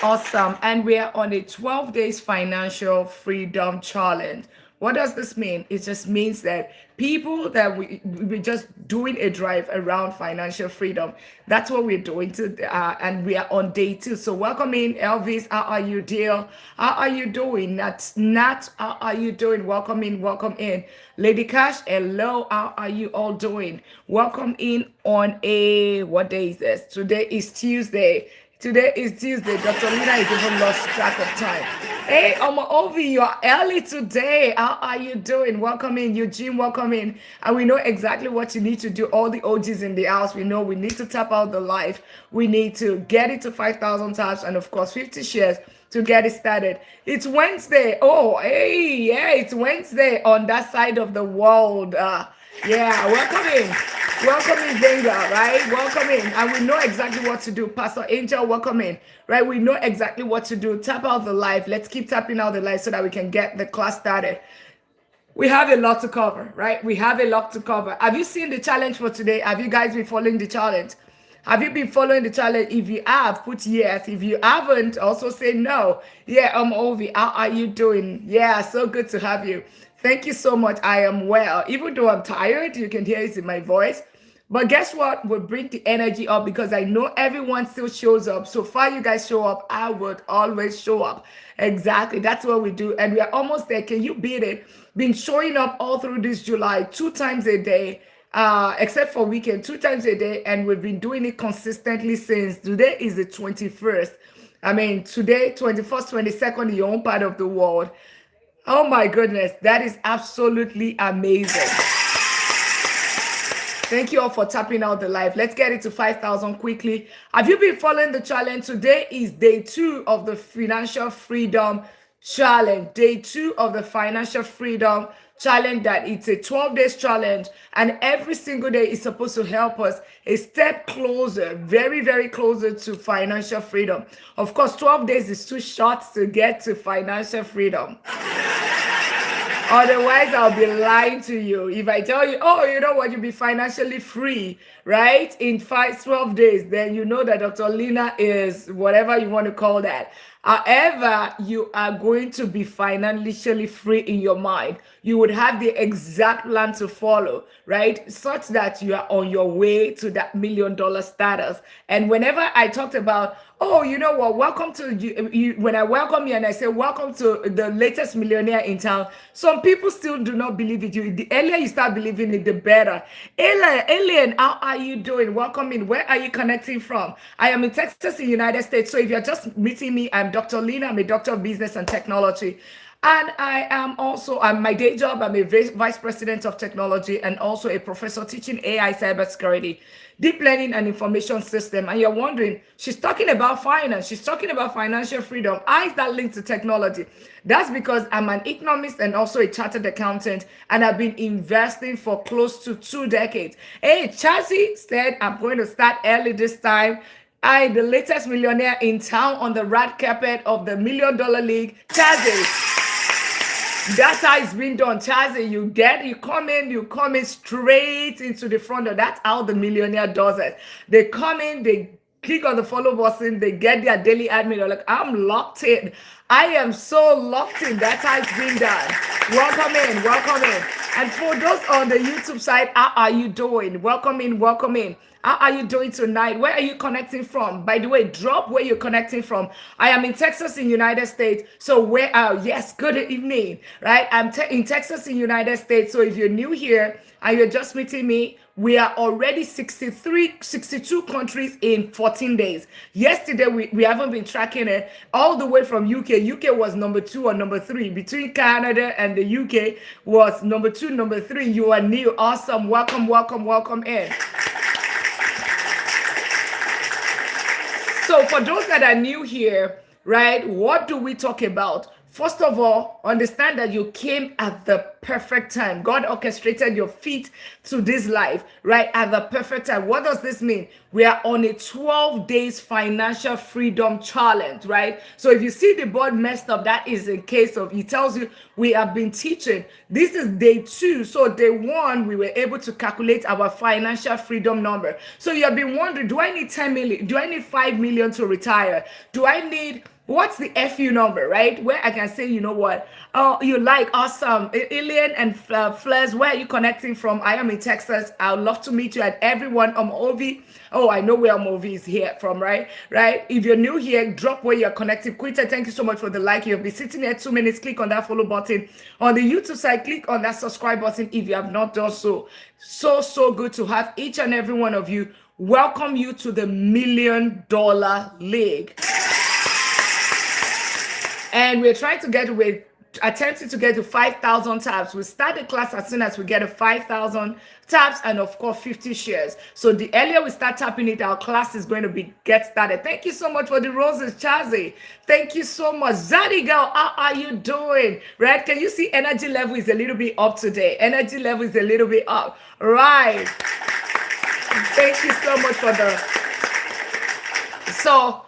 Awesome. And we are on a 12 days financial freedom challenge. What does this mean? It just means that people that we're just doing a drive around financial freedom. That's what we're doing and we are on day 2. So welcome in, Elvis. How are you, dear? How are you doing? Nat, how are you doing? Welcome in, welcome in. Lady Cash, hello. How are you all doing? Welcome in on a what day is this? Today is Tuesday. Today is Tuesday. Dr. Lina is even lost track of time. Hey, Oma Ovi, you are early today. How are you doing? Welcome in. Eugene, welcome in. And we know exactly what you need to do. All the OGs in the house, we know we need to tap out the life. We need to get it to 5,000 taps and, of course, 50 shares to get it started. It's Wednesday. Oh, hey, yeah, it's Wednesday on that side of the world. Yeah, welcome in. Welcome in, Benga, right? Welcome in. And we know exactly what to do. Pastor Angel, welcome in, right? We know exactly what to do. Tap out the live. Let's keep tapping out the live so that we can get the class started. We have a lot to cover, right? We have a lot to cover. Have you seen the challenge for today? Have you guys been following the challenge? Have you been following the challenge? If you have, put yes. If you haven't, also say no. Yeah, Ovi, how are you doing? Yeah, so good to have you. Thank you so much. I am well. Even though I'm tired, you can hear it in my voice. But guess what? We'll bring the energy up because I know everyone still shows up. So far, you guys show up. I would always show up. Exactly. That's what we do. And we are almost there. Can you beat it? Been showing up all through this July, 2 times a day, except for weekend, 2 times a day. And we've been doing it consistently since today is the 21st. I mean, today, 21st, 22nd, in your own part of the world. Oh my goodness, that is absolutely amazing. Thank you all for tapping out the live. Let's get it to 5,000 quickly. Have you been following the challenge? Today is day 2 of the financial freedom challenge. Day 2 of the financial freedom challenge. That it's a 12 days challenge, and every single day is supposed to help us a step closer, very, very closer to financial freedom. Of course, 12 days is too short to get to financial freedom. Otherwise, I'll be lying to you. If I tell you, oh, you know what, you'll be financially free, right? In 12 days, then you know that Dr. Lina is whatever you want to call that. However, you are going to be financially free in your mind. You would have the exact plan to follow, right? Such that you are on your way to that $1 million status. And whenever I talked about, oh, you know what, welcome to you, when I welcome you and I say, welcome to the latest millionaire in town, some people still do not believe it. The earlier you start believing it, the better. Alien, how are you doing? Welcome in. Where are you connecting from? I am in Texas, in the United States. So if you're just meeting me, I'm Dr. Lina. I'm a doctor of business and technology. And I am also, my day job, I'm a vice president of technology and also a professor teaching AI cybersecurity, deep learning and information system. And you're wondering, she's talking about finance. She's talking about financial freedom. How is that linked to technology? That's because I'm an economist and also a chartered accountant, and I've been investing for close to 2 decades. Hey, Chazzy said, I'm going to start early this time. The latest millionaire in town on the red carpet of the $1 Million League. Chazzy. That's how it's been done, Chazzy. You come in straight into the front door. That's how the millionaire does it. They come in, they click on the follow button, they get their daily admin. They're like, I'm locked in. I am so locked in. That's how it's been done. Welcome in, welcome in. And for those on the YouTube side, how are you doing? Welcome in, welcome in. How are you doing tonight? Where are you connecting from? By the way, drop where you're connecting from. I am in Texas, in United States. So yes, good evening, right? I'm in Texas, in United States. So if you're new here and you're just meeting me, we are already 62 countries in 14 days. Yesterday, we haven't been tracking it all the way from UK. UK was number 2 or number 3. Between Canada and the UK was number 2, number 3. You are new. Awesome. Welcome, welcome, welcome in. So for those that are new here, right, what do we talk about? First of all, understand that you came at the perfect time. God orchestrated your feet to this life, right? At the perfect time. What does this mean? We are on a 12 days financial freedom challenge, right? So if you see the board messed up, that is a case of, it tells you we have been teaching. This is day 2. So day 1, we were able to calculate our financial freedom number. So you have been wondering, do I need 10 million? Do I need 5 million to retire? Do I need, what's the FU number, right? Where I can say, you know what? Oh, you like, awesome. Ilian and Flares, where are you connecting from? I am in Texas. I would love to meet you. And everyone, Ovi. Oh, I know where Ovi is here from, right? Right? If you're new here, drop where you're connected. Quita, thank you so much for the like. You've been sitting here 2 minutes. Click on that follow button. On the YouTube side, click on that subscribe button if you have not done so. So good to have each and every one of you. Welcome you to the $1 Million League. And we're trying to get with attempting to get to 5,000 tabs. We start the class as soon as we get to 5,000 tabs and of course 50 shares. So the earlier we start tapping it, our class is going to get started. Thank you so much for the roses, Chazi. Thank you so much. Zaddy girl, how are you doing? Right? Can you see energy level is a little bit up today? Energy level is a little bit up. Right. Thank you so much for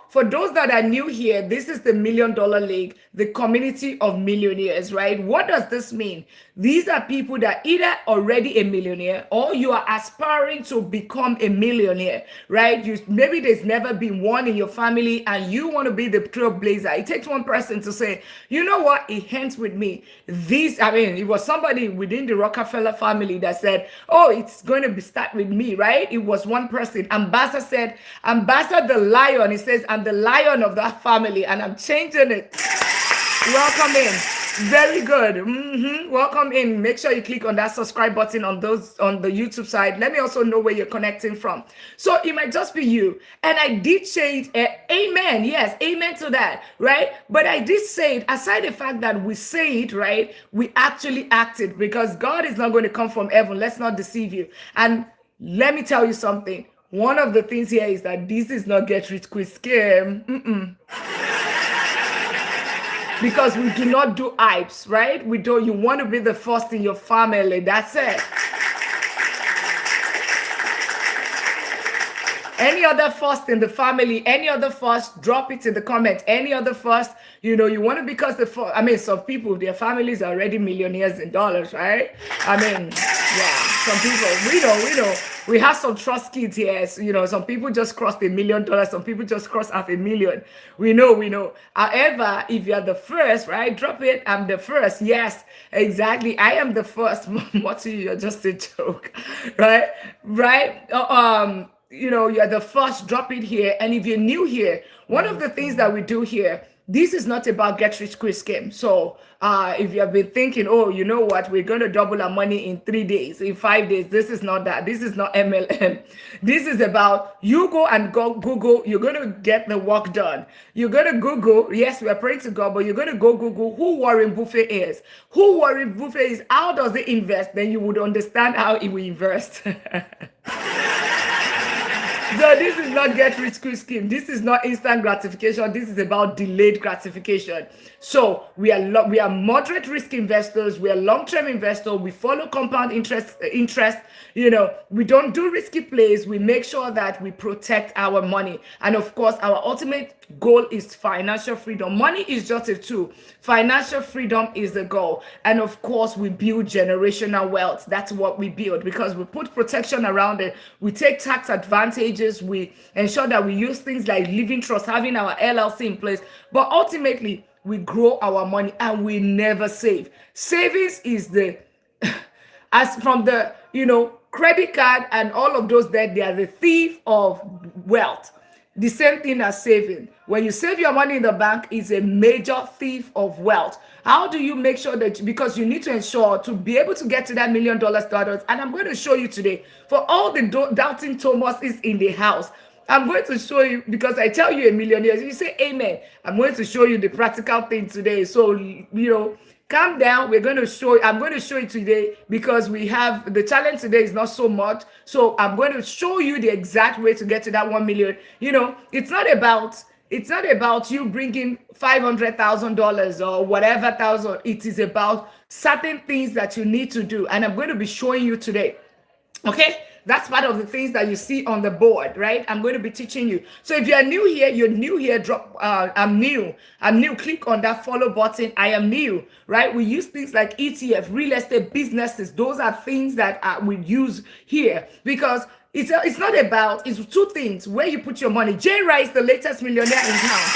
for those that are new here, this is the $1 Million League, the community of millionaires, right? What does this mean? These are people that either already a millionaire or you are aspiring to become a millionaire, right? Maybe there's never been one in your family and you want to be the trailblazer. It takes one person to say, you know what? It ends with me. It was somebody within the Rockefeller family that said, oh, it's going to start with me, right? It was one person. Ambassador said, Ambassador the Lion, he says, I'm the lion of that family and I'm changing it. Welcome in. Very good. Welcome in. Make sure you click on that subscribe button on the YouTube side. Let me also know where you're connecting from. So it might just be you. And I did say it, amen. Yes, amen to that, right? But I did say it, aside the fact that we say it, right? We actually act it because God is not going to come from heaven. Let's not deceive you. And let me tell you something. One of the things here is that this is not get rich quick scheme. Because we do not do hypes, right? You want to be the first in your family. That's it. Any other first in the family, any other first, drop it in the comment. Any other first, you want to, because some people, their families are already millionaires in dollars, right? Some people, we know. We have some trust kids here. So, some people just crossed $1 million. Some people just crossed $500,000. We know. However, if you're the first, right, drop it. I'm the first. Yes, exactly. I am the first. Moti, you're just a joke, right? You're the first, drop it here. And if you're new here, one of the things that we do here, this is not about get rich quick scheme. So if you have been thinking, oh, you know what, we're going to double our money in 3 days, in 5 days, this is not that. This is not MLM. This is about you go Google, you're going to get the work done. You're going to Google, yes, we are praying to God, but you're going to go Google who Warren Buffett is. Who Warren Buffett is, how does he invest? Then you would understand how he will invest. So this is not get rich quick scheme. This is not instant gratification. This is about delayed gratification. So we are moderate risk investors. We are long-term investors. We follow compound interest. We don't do risky plays. We make sure that we protect our money. And of course, our ultimate goal is financial freedom. Money is just a tool. Financial freedom is the goal. And of course, we build generational wealth. That's what we build because we put protection around it. We take tax advantages. We ensure that we use things like living trust, having our LLC in place. But ultimately, we grow our money and we never save. Savings is as from the, credit card and all of those that they are the thief of wealth. The same thing as saving. When you save your money in the bank, it's a major thief of wealth. How do you make sure that, because you need to ensure to be able to get to that $1 million status, and I'm going to show you today, for all the doubting Thomas is in the house, I'm going to show you, because I tell you a millionaire, you say amen. I'm going to show you the practical thing today. So, calm down. I'm going to show you today because we have the challenge today is not so much. So I'm going to show you the exact way to get to that 1 million. It's not about It's not about you bringing $500,000 or whatever thousand. It is about certain things that you need to do. And I'm going to be showing you today. Okay, that's part of the things that you see on the board, right? I'm going to be teaching you. So if you're new here, drop I'm new, click on that follow button. I am new, right? We use things like ETF, real estate businesses. Those are things that we use here because it's not about, it's two things: where you put your money. Jay Rice, the latest millionaire in town.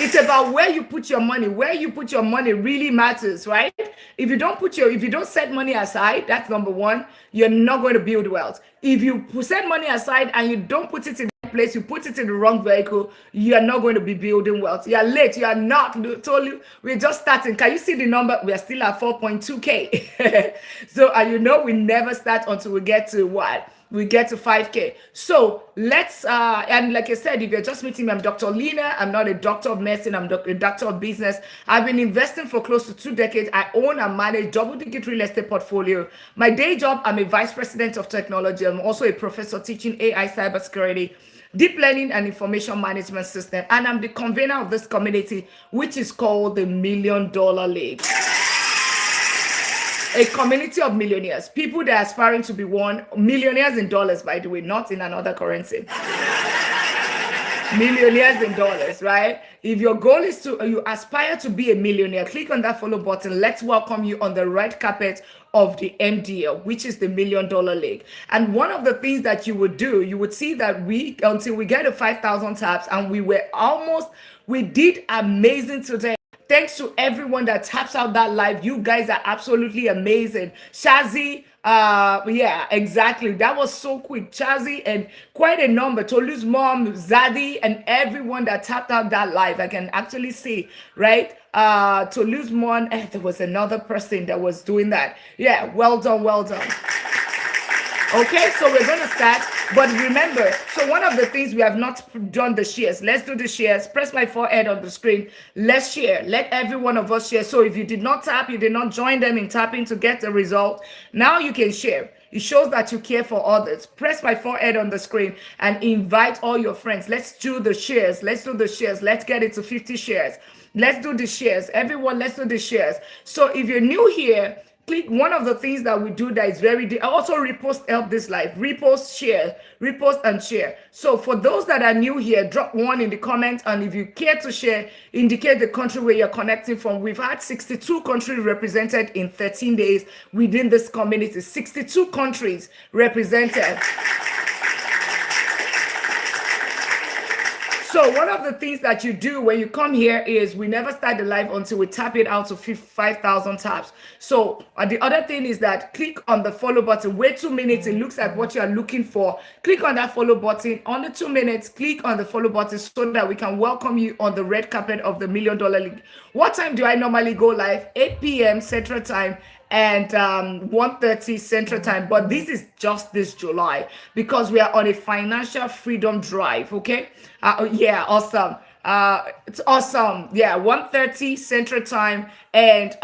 It's about where you put your money. Where you put your money really matters, right? If you don't set money aside, that's number one, you're not going to build wealth. If you set money aside and you don't put it in the right place, you put it in the wrong vehicle, you're not going to be building wealth. You're late. You are not. I told you, we're just starting. Can you see the number? We are still at 4.2K. So, we never start until we get to what? We get to 5K. So let's, and like I said, if you're just meeting me, I'm Dr. Lina. I'm not a doctor of medicine. I'm a doctor of business. I've been investing for close to 2 decades. I own and manage double-digit real estate portfolio. My day job, I'm a vice president of technology. I'm also a professor teaching AI, cybersecurity, deep learning, and information management system. And I'm the convener of this community, which is called the $1 Million League. A community of millionaires, people that are aspiring to be one, millionaires in dollars, by the way, not in another currency. Millionaires in dollars, right? If your goal is you aspire to be a millionaire, click on that follow button. Let's welcome you on the red carpet of the MDL, which is the $1 Million League. And one of the things that you would do, you would see that until we get to 5,000 taps, and we did amazing today. Thanks to everyone that taps out that live. You guys are absolutely amazing. Shazi, yeah, exactly. That was so quick. Shazi and quite a number. Tolu's mom, Zadie, and everyone that tapped out that live. I can actually see, right? Tolu's mom, there was another person that was doing that. Yeah, well done, well done. Okay, so we're going to start. But remember, so one of the things we have not done the shares. Let's do the shares. Press my forehead on the screen. Let's share. Let every one of us share. So if you did not tap, you did not join them in tapping to get the result, now you can share. It shows that you care for others. Press my forehead on the screen and invite all your friends. Let's do the shares. Let's do the shares. Let's get it to 50 shares. Let's do the shares. Everyone, let's do the shares. So if you're new here, click one of the things that we do that is also repost, help this live. Repost, share, repost and share. So for those that are new here, drop one in the comments. And if you care to share, indicate the country where you're connecting from. We've had 62 countries represented in 13 days within this community. 62 countries represented. So one of the things that you do when you come here is we never start the live until we tap it out to 5,000 taps. So the other thing is that click on the follow button. Wait 2 minutes. It looks like what you are looking for. Click on that follow button. On the 2 minutes, click on the follow button so that we can welcome you on the red carpet of the $1 Million League. What time do I normally go live? 8 p.m. Central Time and 1:30 Central Time. But this is just this July because we are on a financial freedom drive. Okay. Yeah, awesome. It's awesome. Yeah, 1:30 Central Time and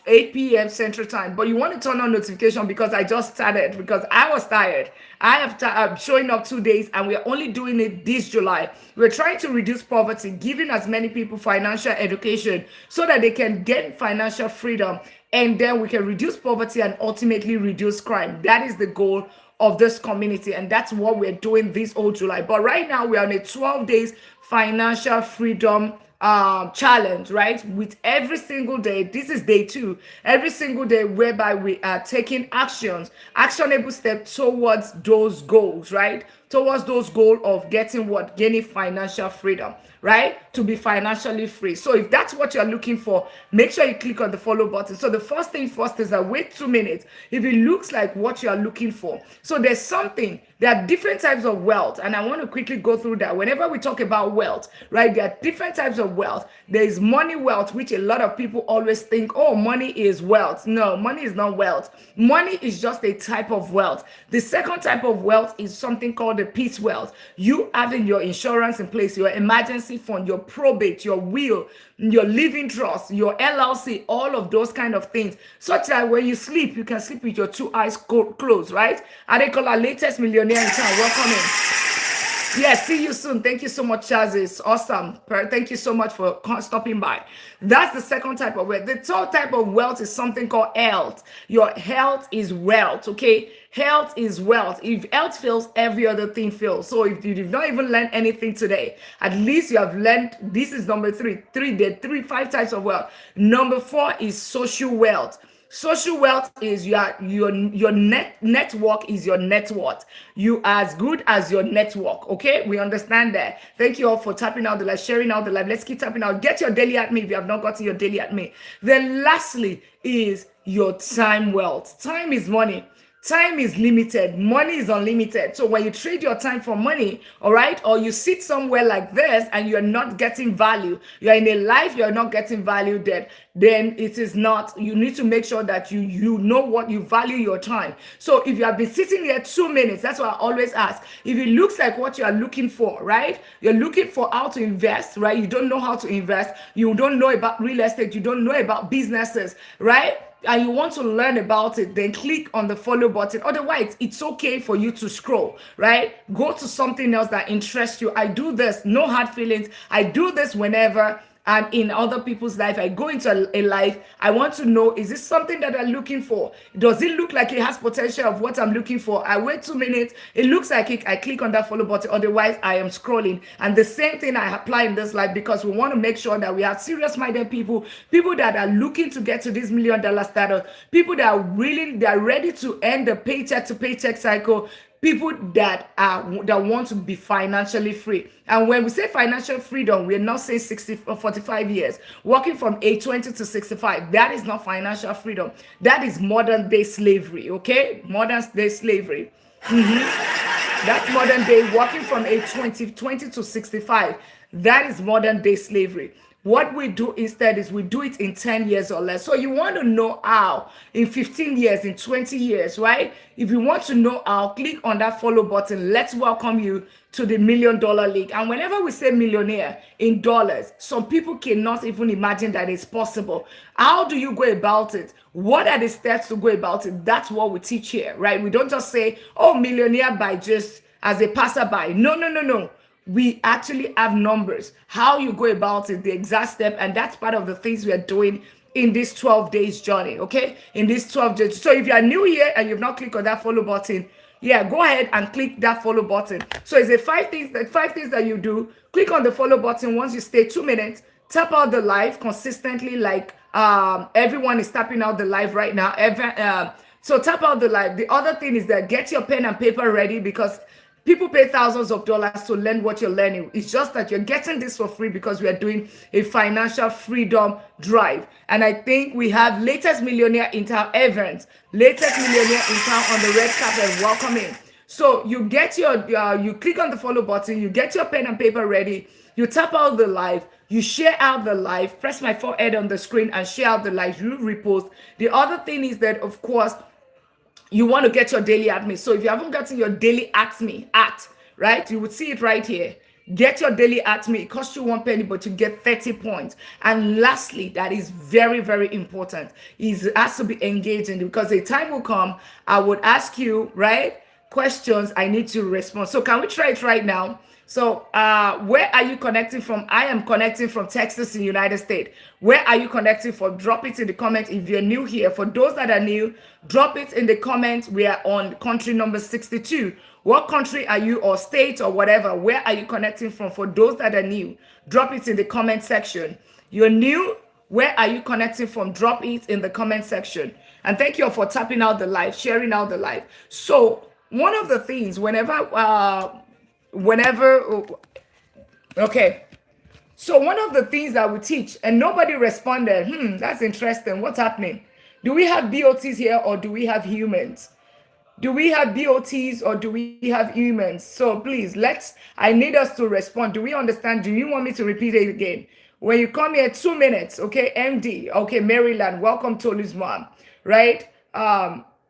8 p.m. Central Time. But you want to turn on notification because I just started because I was tired. I'm showing up 2 days and we're only doing it this July. We're trying to reduce poverty, giving as many people financial education so that they can get financial freedom. And then we can reduce poverty and ultimately reduce crime. That is the goal of this community. And that's what we're doing this whole July. But right now we're on a 12 days financial freedom challenge, right? With every single day, this is day 2, every single day whereby we are taking actionable steps towards those goals, right? Towards those goals of gaining financial freedom, right? To be financially free. So if that's what you're looking for, make sure you click on the follow button. So the first thing first is that wait 2 minutes if it looks like what you're looking for. So there are different types of wealth, and I want to quickly go through that. Whenever we talk about wealth, right, there are different types of wealth. There is money wealth, which a lot of people always think, oh, money is wealth. No, money is not wealth. Money is just a type of wealth. The second type of wealth is something called the peace wealth. You having your insurance in place, your emergency fund, your probate, your will, your living trust, your LLC, all of those kind of things, such that when you sleep, you can sleep with your 2 eyes closed, right? Adekola, latest millionaire in town, welcome in. Yeah, see you soon. Thank you so much, Chaz. It's awesome. Thank you so much for stopping by. That's the second type of wealth. The third type of wealth is something called health. Your health is wealth, okay? Health is wealth. If health fails, every other thing fails. So if you did not even learn anything today, at least you have learned. This is number three. Five types of wealth. Number four is social wealth. Social wealth is your network is your net worth. You are as good as your network. Okay, we understand that. Thank you all for tapping out the live, sharing out the live. Let's keep tapping out. Get your daily at me if you have not gotten your daily at me. Then lastly is your time wealth. Time is money. Time is limited, money is unlimited. So when you trade your time for money, all right, or you sit somewhere like this and you're not getting value, you're in a life you're not getting value, then it is not. You need to make sure that you know what you value your time. So if you have been sitting here 2 minutes, that's what I always ask. If it looks like what you are looking for, right? You're looking for how to invest, right? You don't know how to invest. You don't know about real estate. You don't know about businesses, right? And you want to learn about it, then click on the follow button. Otherwise, it's okay for you to scroll, right? Go to something else that interests you. I do this, no hard feelings. I do this whenever and in other people's life. I go into a life. I want to know, is this something that I'm looking for? Does it look like it has potential of what I'm looking for? I wait 2 minutes. It looks like it. I click on that follow button. Otherwise, I am scrolling. And the same thing I apply in this life, because we want to make sure that we have serious-minded people, people that are looking to get to this $1 million status, people that are willing, they are ready to end the paycheck to paycheck cycle, people that want to be financially free. And when we say financial freedom, we're not saying 60 or 45 years working from age 20 to 65. That is not financial freedom. That is modern day slavery. Okay, modern day slavery. That's modern day working from age 20 to 65. That is modern day slavery. What we do instead is we do it in 10 years or less. So you want to know how in 15 years, in 20 years, right? If you want to know how, click on that follow button. Let's welcome you to the $1 million league. And whenever we say millionaire in dollars, some people cannot even imagine that it's possible. How do you go about it? What are the steps to go about it? That's what we teach here, right? We don't just say, oh, millionaire by just as a passerby. No, no, no, no. We actually have numbers, how you go about it, the exact step, and that's part of the things we are doing in this 12 days journey. Okay, in this 12 days. So if you are new here and you've not clicked on that follow button, yeah, go ahead and click that follow button. So it's a five things that you do. Click on the follow button. Once you stay 2 minutes, tap out the live consistently, like everyone is tapping out the live right now. So tap out the live. The other thing is that get your pen and paper ready, because people pay thousands of dollars to learn what you're learning. It's just that you're getting this for free because we are doing a financial freedom drive. And I think we have latest millionaire in town event, latest millionaire in town on the red carpet. Welcome in. So you get your, you click on the follow button, you get your pen and paper ready, you tap out the live, you share out the live, press my forehead on the screen and share out the live, you repost. The other thing is that, of course, you want to get your daily at me. So if you haven't gotten your daily at me, right, you would see it right here. Get your daily at me. It costs you 1 penny, but you get 30 points. And lastly, that is very, very important, is it has to be engaging, because a time will come, I would ask you, right, questions, I need to respond. So can we try it right now? So where are you connecting from? I am connecting from Texas in the United States. Where are you connecting from? Drop it in the comment if you're new here. For those that are new, drop it in the comment. We are on country number 62. What country are you, or state or whatever? Where are you connecting from? For those that are new, drop it in the comment section. You're new, where are you connecting from? Drop it in the comment section. And thank you all for tapping out the live, sharing out the live. So one of the things, okay, so one of the things that we teach, and nobody responded, that's interesting, what's happening? Do we have BOTs here, or do we have humans? Do we have BOTs, or do we have humans? So please, I need us to respond. Do we understand? Do you want me to repeat it again? When you come here, 2 minutes, okay, MD, okay, Maryland, welcome Tolu's mom, right?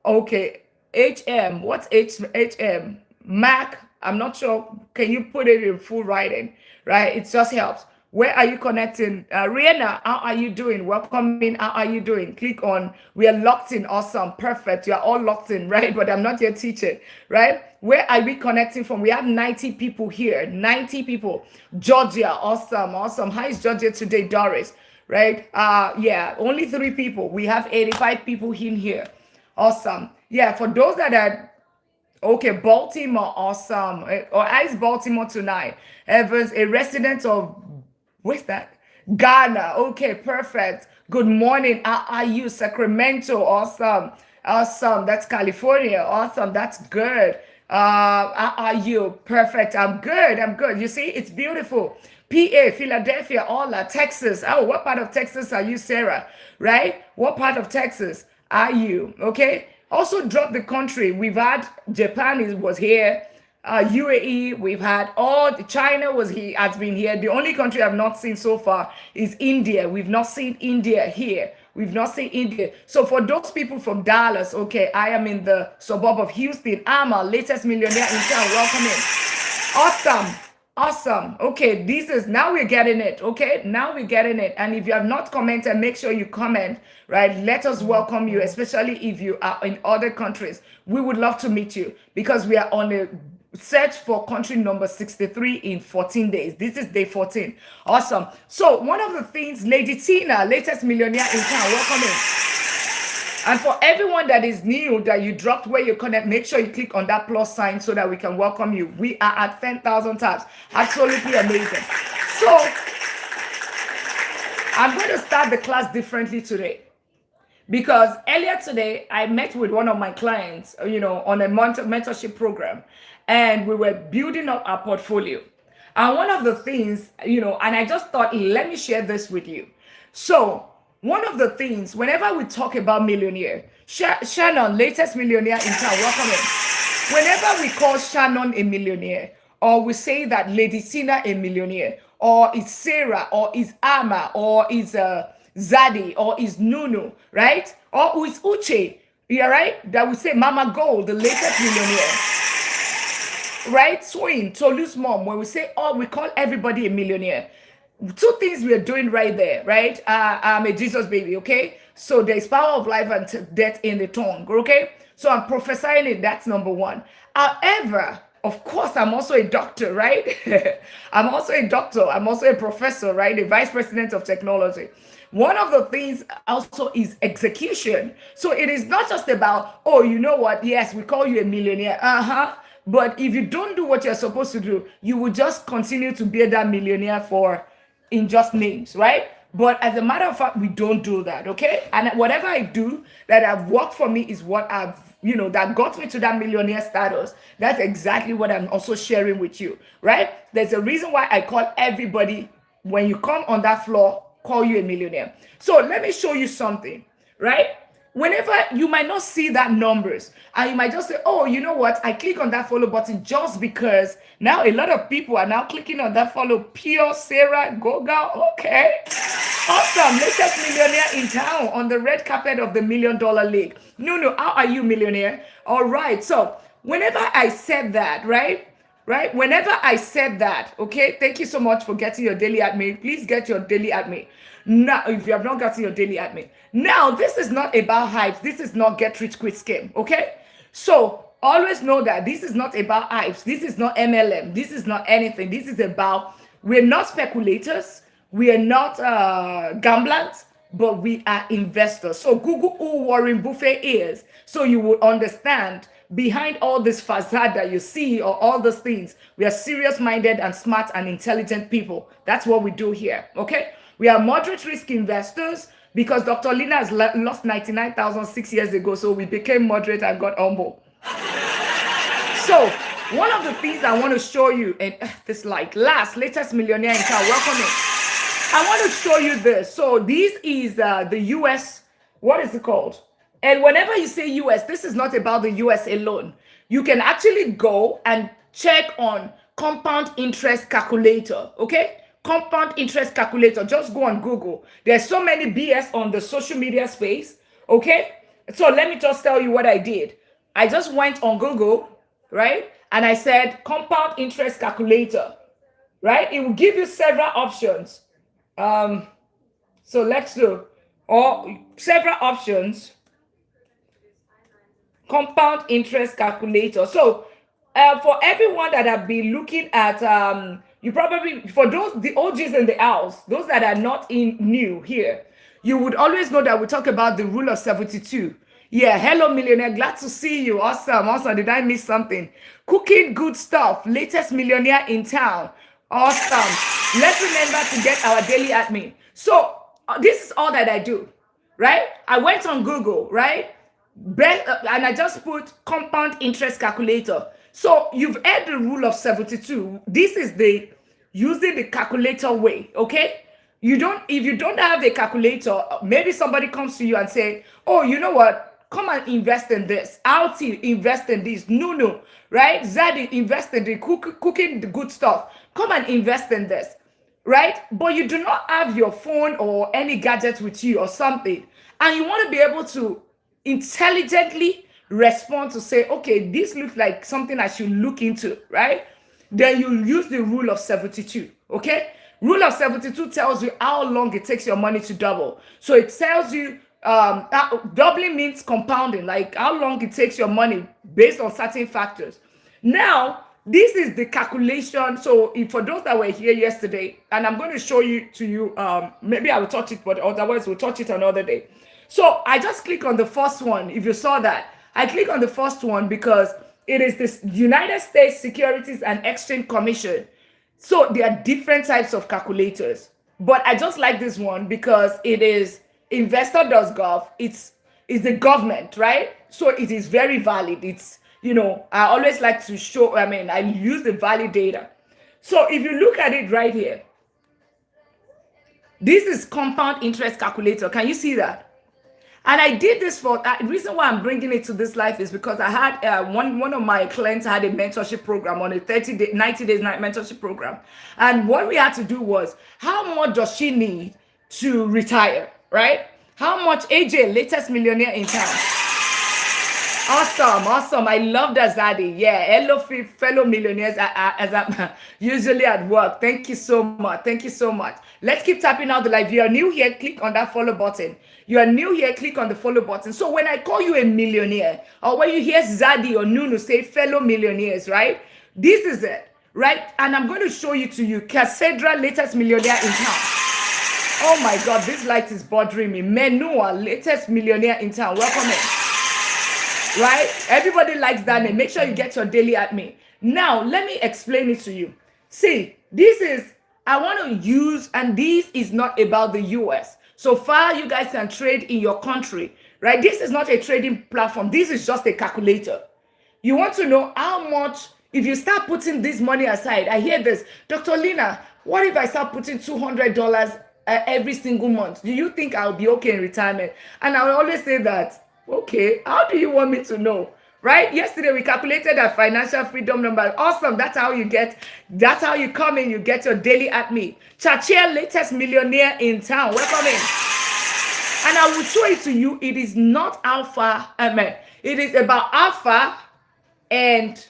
Okay, HM, what's HM? Mac, I'm not sure. Can you put it in full writing, right? It just helps. Where are you connecting? Rihanna, how are you doing? Welcome in. How are you doing? Click on. We are locked in. Awesome. Perfect. You are all locked in, right? But I'm not your teacher, right? Where are we connecting from? We have 90 people here. 90 people. Georgia. Awesome. Awesome. How is Georgia today, Doris? Right? Yeah, only 3 people. We have 85 people in here. Awesome. Yeah, for those that are okay, Baltimore, awesome. Or Ice Baltimore tonight. Evans, a resident of where's that? Ghana. Okay, perfect. Good morning. How are you? Sacramento. Awesome. Awesome. That's California. Awesome. That's good. How are you? Perfect. I'm good. I'm good. You see, it's beautiful. PA, Philadelphia, Ola, Texas. Oh, what part of Texas are you, Sarah? Right? What part of Texas are you? Okay. Also, drop the country. We've had Japan was here. UAE, we've had all China was here, has been here. The only country I've not seen so far is India. We've not seen India here. We've not seen India. So for those people from Dallas, okay, I am in the suburb of Houston. I'm our latest millionaire in town. Welcome in. Awesome. Awesome. Okay, this is now we're getting it. Okay, now we're getting it. And if you have not commented, make sure you comment, right? Let us welcome you, especially if you are in other countries. We would love to meet you because we are on a search for country number 63 in 14 days. This is day 14. Awesome. So, one of the things, Lady Tina, latest millionaire in town, welcome in. And for everyone that is new, that you dropped where you connect, make sure you click on that plus sign so that we can welcome you. We are at 10,000 taps. Absolutely amazing. So, I'm going to start the class differently today. Because earlier today, I met with one of my clients, on a mentorship program, and we were building up our portfolio. And one of the things, and I just thought, let me share this with you. So, one of the things, whenever we talk about millionaire, Shannon, latest millionaire in town, welcome in. Whenever we call Shannon a millionaire, or we say that Lady Sina a millionaire, or is Sarah, or is Ama, or is Zadi, or is Nunu, right? Or who is Uche, yeah, right? That we say Mama Gold, the latest millionaire. Right? Swing, Tolu's mom, when we say, we call everybody a millionaire. 2 things we are doing right there, right? I'm a Jesus baby, okay? So there's power of life and death in the tongue, okay? So I'm prophesying it, that's number 1. However, of course, I'm also a doctor, right? I'm also a doctor. I'm also a professor, right? A vice president of technology. One of the things also is execution. So it is not just about, you know what? Yes, we call you a millionaire. But if you don't do what you're supposed to do, you will just continue to be that millionaire in just names, right? But as a matter of fact, we don't do that, okay? And whatever I do that have worked for me is what I've, that got me to that millionaire status. That's exactly what I'm also sharing with you, right? There's a reason why I call everybody, when you come on that floor, call you a millionaire. So let me show you something, right? Whenever you might not see that numbers, and you might just say, you know what? I click on that follow button just because now a lot of people are now clicking on that follow. Pure, Sarah, Goga, okay. Awesome, latest millionaire in town on the red carpet of the $1 Million League. No, how are you, millionaire? All right, so whenever I said that, right? Whenever I said that, okay, thank you so much for getting your daily admin. Please get your daily admin. Now, if you have not gotten your daily admin. Now, this is not about hype. This is not get rich quick scheme, okay? So, always know that this is not about hypes. This is not MLM. This is not anything. This is about, we're not speculators. We are not gamblers, but we are investors. So, Google who Warren Buffett is, so you will understand behind all this facade that you see or all those things, we are serious-minded and smart and intelligent people. That's what we do here, okay? We are moderate risk investors because Dr. Lina has lost 99,000 6 years ago, so we became moderate and got humble. So one of the things I want to show you, and this latest millionaire in town, welcome in. I want to show you this. So this is the US, what is it called? And whenever you say US, this is not about the US alone. You can actually go and check on compound interest calculator, okay? Compound interest calculator. Just go on Google. There's so many BS on the social media space, okay? So let me just tell you what I did. I just went on Google, right? And I said compound interest calculator, right? It will give you several options. Um, so let's do or several options compound interest calculator. So for everyone that have been looking at you probably for those the OGs in the house, those that are not in new here, you would always know that we talk about the rule of 72. Yeah, hello millionaire, glad to see you. Awesome, awesome. Did I miss something? Cooking good stuff, latest millionaire in town. Awesome. Let's remember to get our daily admin. So this is all that I do, right? I went on Google, right? And I just put compound interest calculator. So you've heard the rule of 72. This is the using the calculator way, okay? You don't if you don't have a calculator, maybe somebody comes to you and say, "Oh, you know what? Come and invest in this. Alti, invest in this. No, right? Zaddy, invest in the cooking the good stuff. Come and invest in this." Right? But you do not have your phone or any gadget with you or something, and you want to be able to intelligently respond to say, okay, this looks like something I should look into, right? Then you use the rule of 72, okay? Rule of 72 tells you how long it takes your money to double. So it tells you doubling means compounding, like how long it takes your money based on certain factors. Now, this is the calculation. So if for those that were here yesterday, and I'm going to show you to you, maybe I will touch it, but otherwise we'll touch it another day. So I just click on the first one. If you saw that, I click on the first one because it is this United States Securities and Exchange Commission. So there are different types of calculators, but I just like this one because it is investor.gov. It's the government, right? So it is very valid. It's, I always like to show, I use the valid data. So if you look at it right here, this is compound interest calculator. Can you see that? And I did this for the reason why I'm bringing it to this life is because I had one of my clients had a mentorship program on a 90 days mentorship program. And what we had to do was, how much does she need to retire, right? How much AJ, latest millionaire in town. Awesome. I love that, Zaddy. Yeah, hello, fellow millionaires as I'm usually at work. Thank you so much. Let's keep tapping out the live. If you are new here, click on that follow button. You are new here, click on the follow button. So when I call you a millionaire, or when you hear Zaddy or Nunu say fellow millionaires, right? This is it, right? And I'm going to show you to you. Cassandra, latest millionaire in town. Oh my God, this light is bothering me. Menua, latest millionaire in town. Welcome in. Right? Everybody likes that name. Make sure you get your daily admin. Now, let me explain it to you. See, this is, I want to use, and this is not about the US. So far, you guys can trade in your country, right? This is not a trading platform. This is just a calculator. You want to know how much, if you start putting this money aside, I hear this, Dr. Lina, what if I start putting $200 every single month? Do you think I'll be okay in retirement? And I will always say that, okay, how do you want me to know? Right? Yesterday we calculated our financial freedom number. Awesome. That's how you come in, you get your daily admin. Chachia, latest millionaire in town. Welcome in. And I will show it to you. It is not alpha. It is about alpha and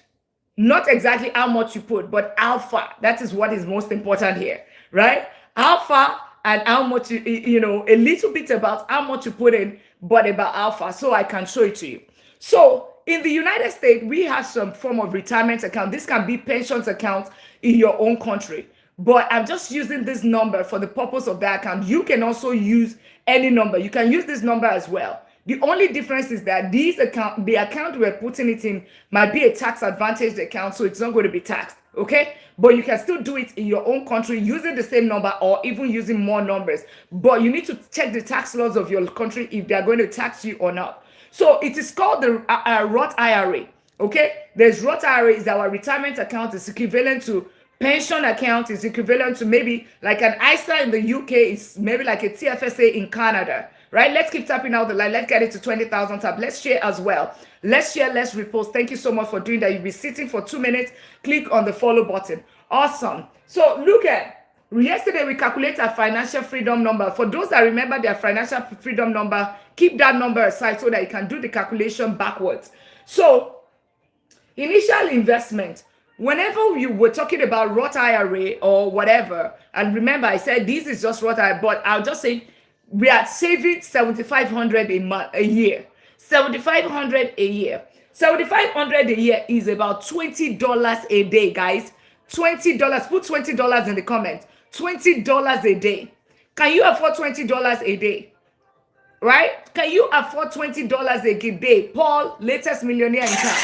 not exactly how much you put, but alpha. That is what is most important here, right? Alpha and how much a little bit about how much you put in, but about alpha, so I can show it to you. So in the United States, we have some form of retirement account. This can be pensions account in your own country, but I'm just using this number for the purpose of that account. You can also use any number. You can use this number as well. The only difference is that the account we're putting it in might be a tax advantaged account, so it's not going to be taxed, okay? But you can still do it in your own country using the same number or even using more numbers. But you need to check the tax laws of your country if they're going to tax you or not. So it is called the Roth IRA, okay? There's Roth IRA is our retirement account. It's equivalent to pension account. Is equivalent to maybe like an ISA in the UK. It's maybe like a TFSA in Canada. Right? Let's keep tapping out the line. Let's get it to 20,000 tap. Let's share as well. Let's share, let's repost. Thank you so much for doing that. You'll be sitting for 2 minutes. Click on the follow button. Awesome. So look at, yesterday we calculated our financial freedom number. For those that remember their financial freedom number, keep that number aside so that you can do the calculation backwards. So initial investment, whenever you were talking about Roth IRA or whatever, and remember I said this is just Roth IRA, but I'll just say we are saving 7,500 a month, a year. 7,500 a year. 7,500 a year is about $20 a day, guys. $20. Put $20 in the comment. $20 a day. Can you afford $20 a day? Right? Can you afford $20 a day? Paul, latest millionaire in town.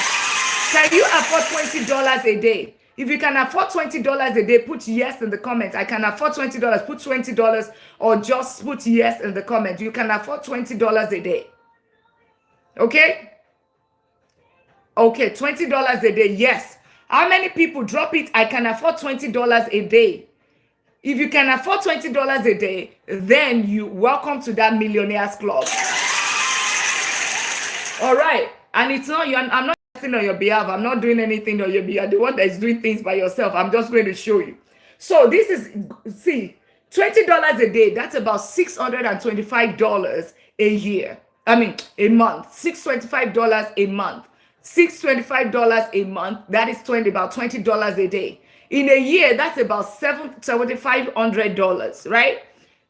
Can you afford $20 a day? If you can afford $20 a day, put yes in the comment. I can afford $20. Put $20 or just put yes in the comment. You can afford $20 a day. Okay? Okay, $20 a day. Yes. How many people drop it? I can afford $20 a day. If you can afford $20 a day, then you welcome to that millionaires club. All right. And it's not, I'm not acting on your behalf. I'm not doing anything on your behalf. The one that is doing things by yourself. I'm just going to show you. So this is, see, $20 a day. That's about $625 a year. I mean, a month. $625 a month. $625 a month. That is about $20 a day. In a year, that's about $7,500, right?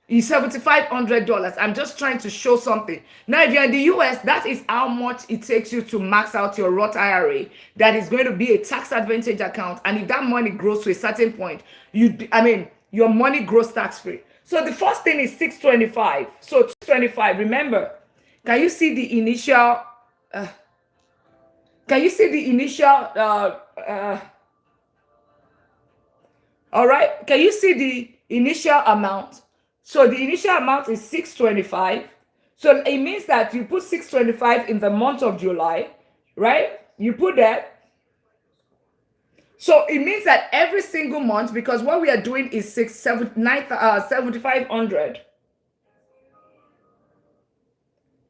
$7,500. I'm just trying to show something. Now, if you're in the US, that is how much it takes you to max out your Roth IRA. That is going to be a tax advantage account. And if that money grows to a certain point, your money grows tax free. So the first thing is 625. So 625, remember, can you see the initial, all right, can you see the initial amount? So the initial amount is 625. So it means that you put 625 in the month of July, right? You put that. So it means that every single month, because what we are doing is 7,500.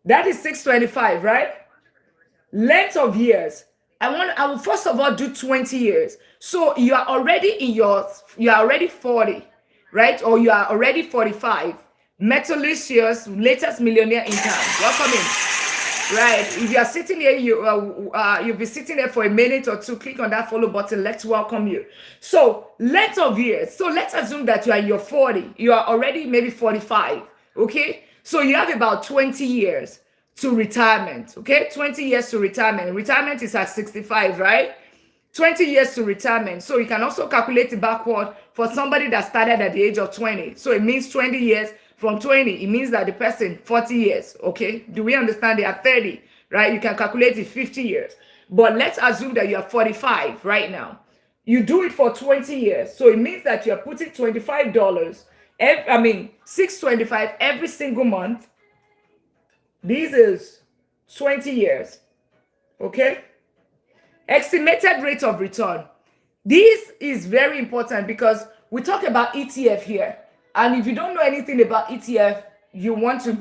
That is 625, right? Length of years. I will first of all do 20 years. So you are already you are already 40, right? Or you are already 45. Metallicious, latest millionaire in town. Welcome in. Right. If you are sitting here, you'll be sitting there for a minute or two. Click on that follow button. Let's welcome you. So length of years. So let's assume that you are in your 40. You are already maybe 45. Okay. So you have about 20 years to retirement. Okay. 20 years to retirement. Retirement is at 65, right? 20 years to retirement. So you can also calculate it backward for somebody that started at the age of 20. So it means 20 years. From 20, it means that the person 40 years. Okay. Do we understand? They are 30, right? You can calculate it 50 years. But let's assume that you are 45 right now. You do it for 20 years. So it means that you're putting $25, $625 every single month. This is 20 years. Okay. Estimated rate of return. This is very important because we talk about ETF here. And if you don't know anything about ETF, you want to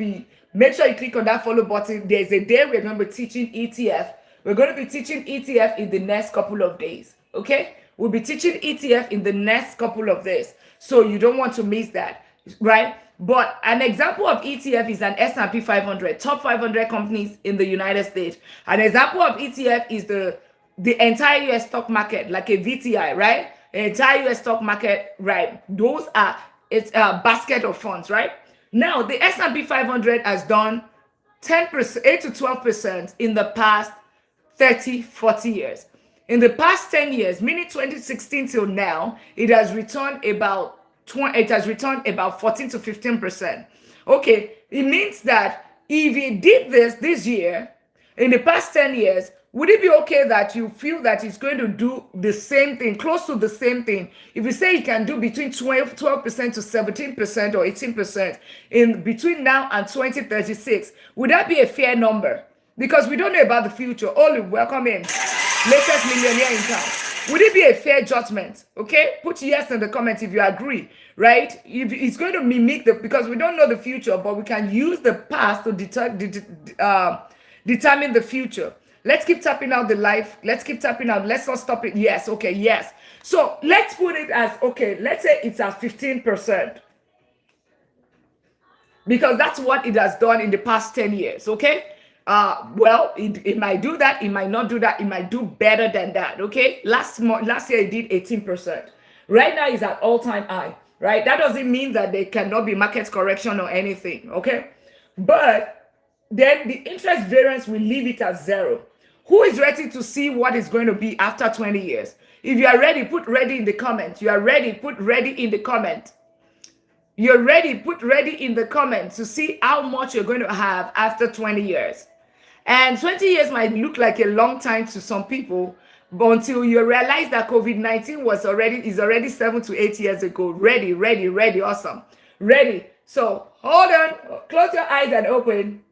make sure you click on that follow button. There's a day we're going to be teaching ETF. We're going to be teaching ETF in the next couple of days. Okay. We'll be teaching ETF in the next couple of days. So you don't want to miss that, right? But an example of ETF is an S&P 500, top 500 companies in the United States. An example of ETF is the entire US stock market, like a VTI, right? The entire US stock market, right? Those are, it's a basket of funds, right? Now, the S&P 500 has done 10%, 8 to 12% in the past 30, 40 years. In the past 10 years, meaning 2016 till now, it has returned about 14 to 15%. Okay, it means that if you did this year, in the past 10 years, would it be okay that you feel that it's going to do the same thing, close to the same thing? If you say you can do between 12% to 17% or 18% in between now and 2036, would that be a fair number? Because we don't know about the future. Only welcome in. Latest millionaire in town. Would it be a fair judgment? Okay, put yes in the comments if you agree, right? If it's going to mimic because we don't know the future, but we can use the past to determine the future. Let's keep tapping out the life. Let's keep tapping out. Let's not stop it. Yes. Okay. Yes. So let's put it as, okay, let's say it's at 15%. Because that's what it has done in the past 10 years. Okay. Well, it might do that, it might not do that, it might do better than that. Okay, last year it did 18%. Right now is at all-time high. Right, that doesn't mean that there cannot be market correction or anything. Okay, but then the interest variance will leave it at zero. Who is ready to see what is going to be after 20 years? If you are ready, put ready in the comment. You are ready, put ready in the comment. You're ready, put ready in the comments to see how much you're going to have after 20 years. And 20 years might look like a long time to some people, but until you realize that COVID-19 is already 7 to 8 years ago. Ready, ready, ready, awesome. Ready. So hold on, close your eyes and open.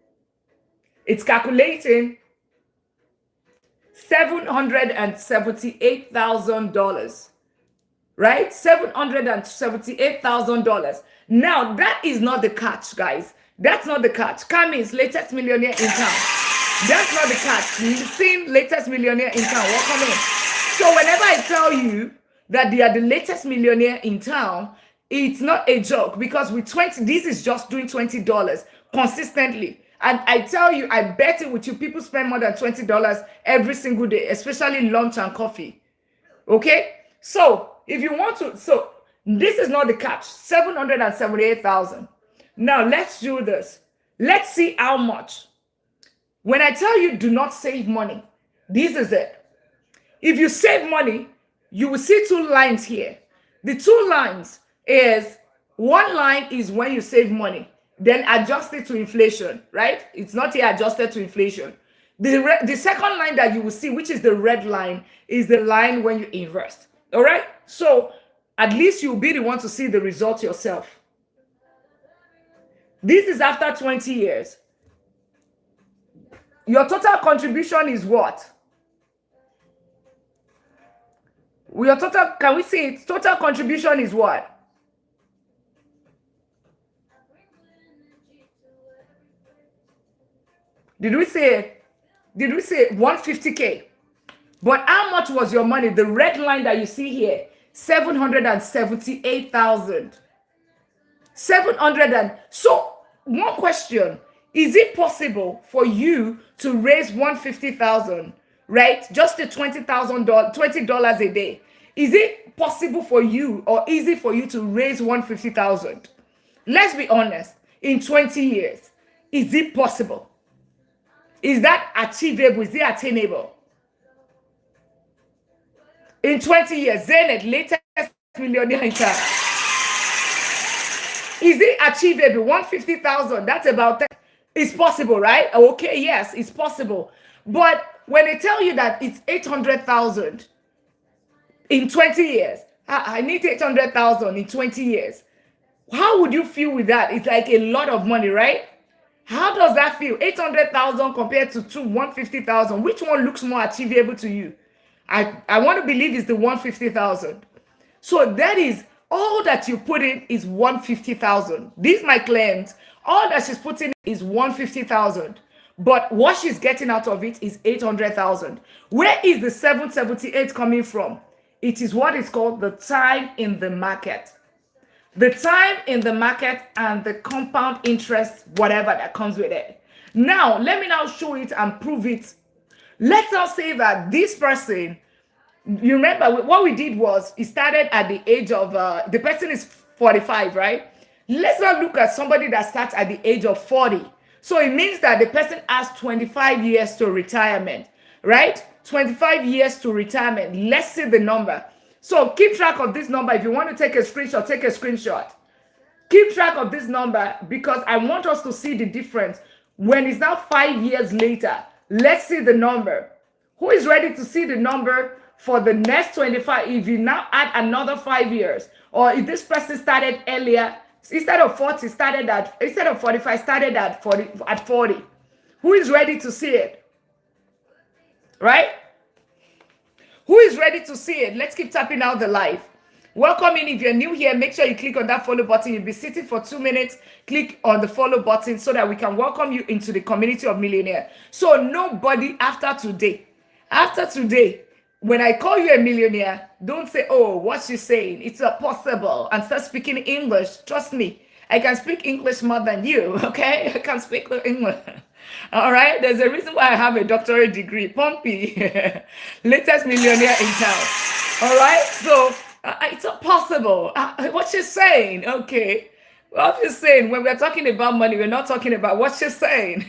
It's calculating $778,000. Right? $778,000. Now, that is not the catch, guys. That's not the catch. Kami's latest millionaire in town. That's not the catch. You've seen latest millionaire in town. Welcome in. So whenever I tell you that they are the latest millionaire in town, it's not a joke, because with 20, this is just doing $20 consistently. And I tell you, I bet it with you, people spend more than $20 every single day, especially lunch and coffee. Okay? So if you want to, so this is not the catch, 778,000. Now let's do this. Let's see how much. When I tell you do not save money, this is it. If you save money, you will see two lines here. The two lines is, one line is when you save money, then adjust it to inflation, right? It's not here adjusted to inflation. The second line that you will see, which is the red line, is the line when you invest. All right? So at least you'll be the one to see the result yourself. This is after 20 years. Your total contribution is what? Your total, can we see it? Total contribution is what? Did we say 150K? But how much was your money? The red line that you see here, 778,000. So one question, is it possible for you to raise 150,000, right? Just the $20 a day. Is it possible for you, or easy for you to raise 150,000? Let's be honest, in 20 years, is it possible? Is that achievable? Is it attainable? In 20 years, Zenith, latest millionaire in town. Is it achievable? 150,000, that's about that. It's possible, right? Okay, yes, it's possible. But when they tell you that it's 800,000 in 20 years, I need 800,000 in 20 years. How would you feel with that? It's like a lot of money, right? How does that feel? 800,000 compared to 150,000. Which one looks more achievable to you? I want to believe it's the 150,000. So that is all that you put in is 150,000. This my client, all that she's putting is 150,000. But what she's getting out of it is 800,000. Where is the 778 coming from? It is what is called the time in the market. The time in the market and the compound interest, whatever that comes with it. Now, let me now show it and prove it. Let's now say that this person, you remember what we did was, it started at the age of, the person is 45, right? Let's now look at somebody that starts at the age of 40. So it means that the person has 25 years to retirement, right? 25 years to retirement. Let's see the number. So keep track of this number. If you want to take a screenshot, take a screenshot. Keep track of this number, because I want us to see the difference. When it's now 5 years later, let's see the number. Who is ready to see the number for the next 25? If you now add another 5 years, or if this person started earlier, instead of 40, instead of 45, started at 40. Who is ready to see it? Right? Who is ready to see it? Let's keep tapping out the live. Welcome in. If you're new here, make sure you click on that follow button. You'll be sitting for 2 minutes. Click on the follow button so that we can welcome you into the community of millionaires. So nobody after today, when I call you a millionaire, don't say, oh, what's she saying? It's impossible. And start speaking English. Trust me, I can speak English more than you, okay? I can speak English. All right, there's a reason why I have a doctorate degree. Pompey, latest millionaire in town. All right, so it's not possible. What she's saying, okay. What she's saying, when we're talking about money, we're not talking about what she's saying.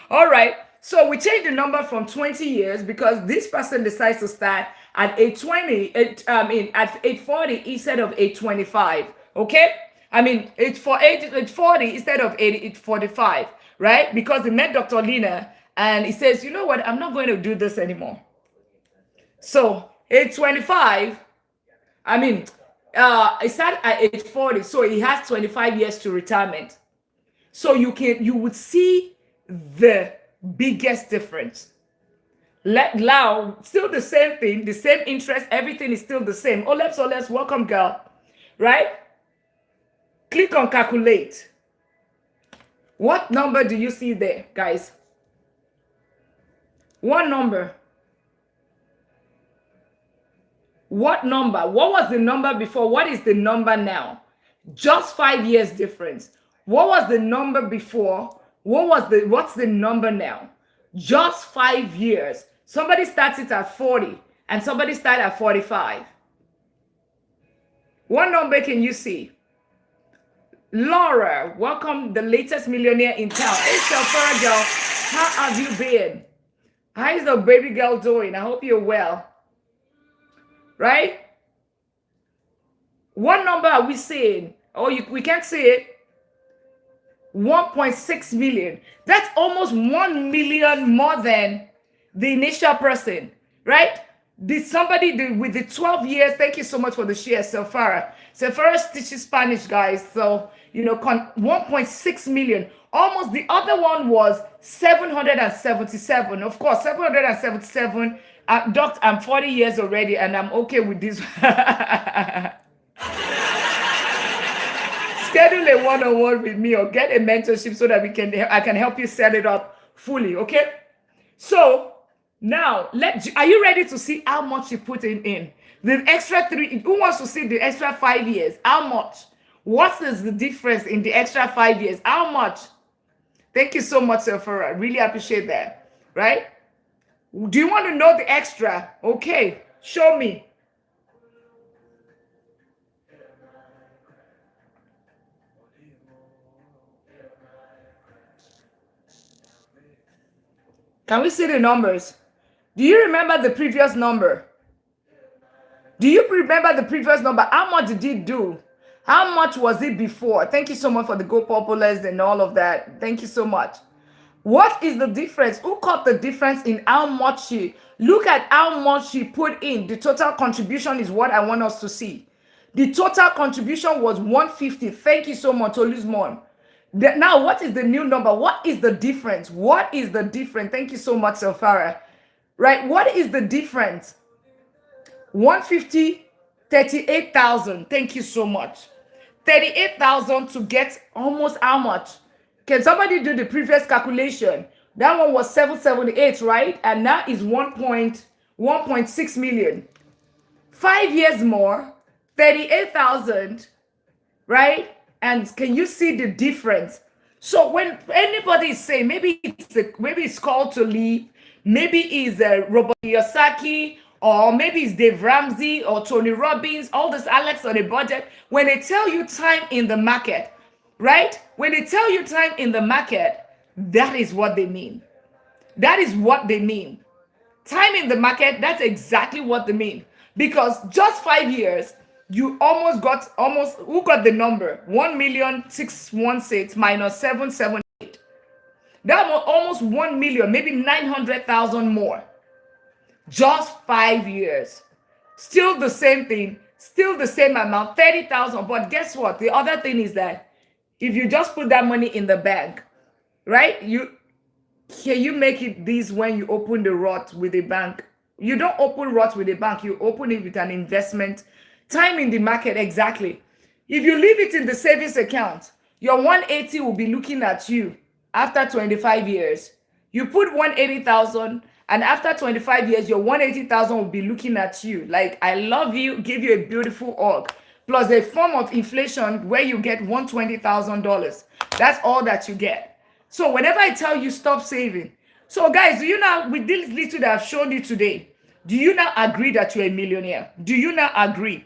All right, so we changed the number from 20 years because this person decides to start at age 20, at age 40 instead of age 25. Okay? I mean, age 40 instead of age 45, right? Because he met Dr. Lina and he says, you know what, I'm not going to do this anymore. So age 25, I mean, I started at age 40, so he has 25 years to retirement. So you would see the biggest difference. Now, still the same thing, the same interest, everything is still the same. Oleps, welcome, girl. Right? Click on calculate. What number do you see there, guys? What number? What number? What was the number before? What is the number now? Just 5 years difference. What was the number before? What's the number now? Just 5 years. Somebody starts it at 40 and somebody started at 45. What number can you see? Laura, welcome, the latest millionaire in town. Hey, Selfara girl, how have you been? How is the baby girl doing? I hope you're well. Right? What number are we seeing? Oh, we can't see it. 1.6 million. That's almost 1 million more than the initial person, right? Somebody with the 12 years, thank you so much for the share, Selfara. Selfara teaches Spanish, guys. So, 1.6 million. Almost the other one was 777. Of course, 777. Doc, I'm 40 years already and I'm okay with this. Schedule a one-on-one with me or get a mentorship so that I can help you set it up fully, okay? So now, are you ready to see how much you put in? The extra 3, who wants to see the extra 5 years? How much? What is the difference in the extra 5 years? How much? Thank you so much, Sephora. Really appreciate that, right? Do you want to know the extra? Okay, show me. Can we see the numbers? Do you remember the previous number? Do you remember the previous number? How much did it do? How much was it before? Thank you so much for the Go Populars and all of that. Thank you so much. What is the difference? Who caught the difference in how much look at how much she put in? The total contribution is what I want us to see. The total contribution was 150. Thank you so much, Olusmon. Now, what is the new number? What is the difference? What is the difference? Thank you so much, Selfara. Right? What is the difference? 150, 38,000. Thank you so much. 38,000 to get almost how much? Can somebody do the previous calculation? That one was 778, right? And now is 1.6 million. 5 years more, 38,000, right? And can you see the difference? So when anybody is saying maybe it's called to leave, maybe it's Robert Kiyosaki, or maybe it's Dave Ramsey or Tony Robbins, all this Alex on a budget. When they tell you time in the market, right? When they tell you time in the market, that is what they mean. That is what they mean. Time in the market, that's exactly what they mean. Because just 5 years, you who got the number? 1,616,000 minus 778. That was almost 1 million, maybe 900,000 more. Just 5 years. Still the same thing, still the same amount, 30,000. But guess what? The other thing is that if you just put that money in the bank, right? Can you make it this when you open the Roth with a bank? You don't open Roth with a bank, you open it with an investment. Time in the market, exactly. If you leave it in the savings account, your 180 will be looking at you after 25 years. You put 180,000 and after 25 years, your 180,000 will be looking at you like, I love you, give you a beautiful hug. Plus a form of inflation where you get $120,000. That's all that you get. So whenever I tell you stop saving, so guys, do you now, with this little that I've shown you today, do you now agree that you're a millionaire? Do you now agree?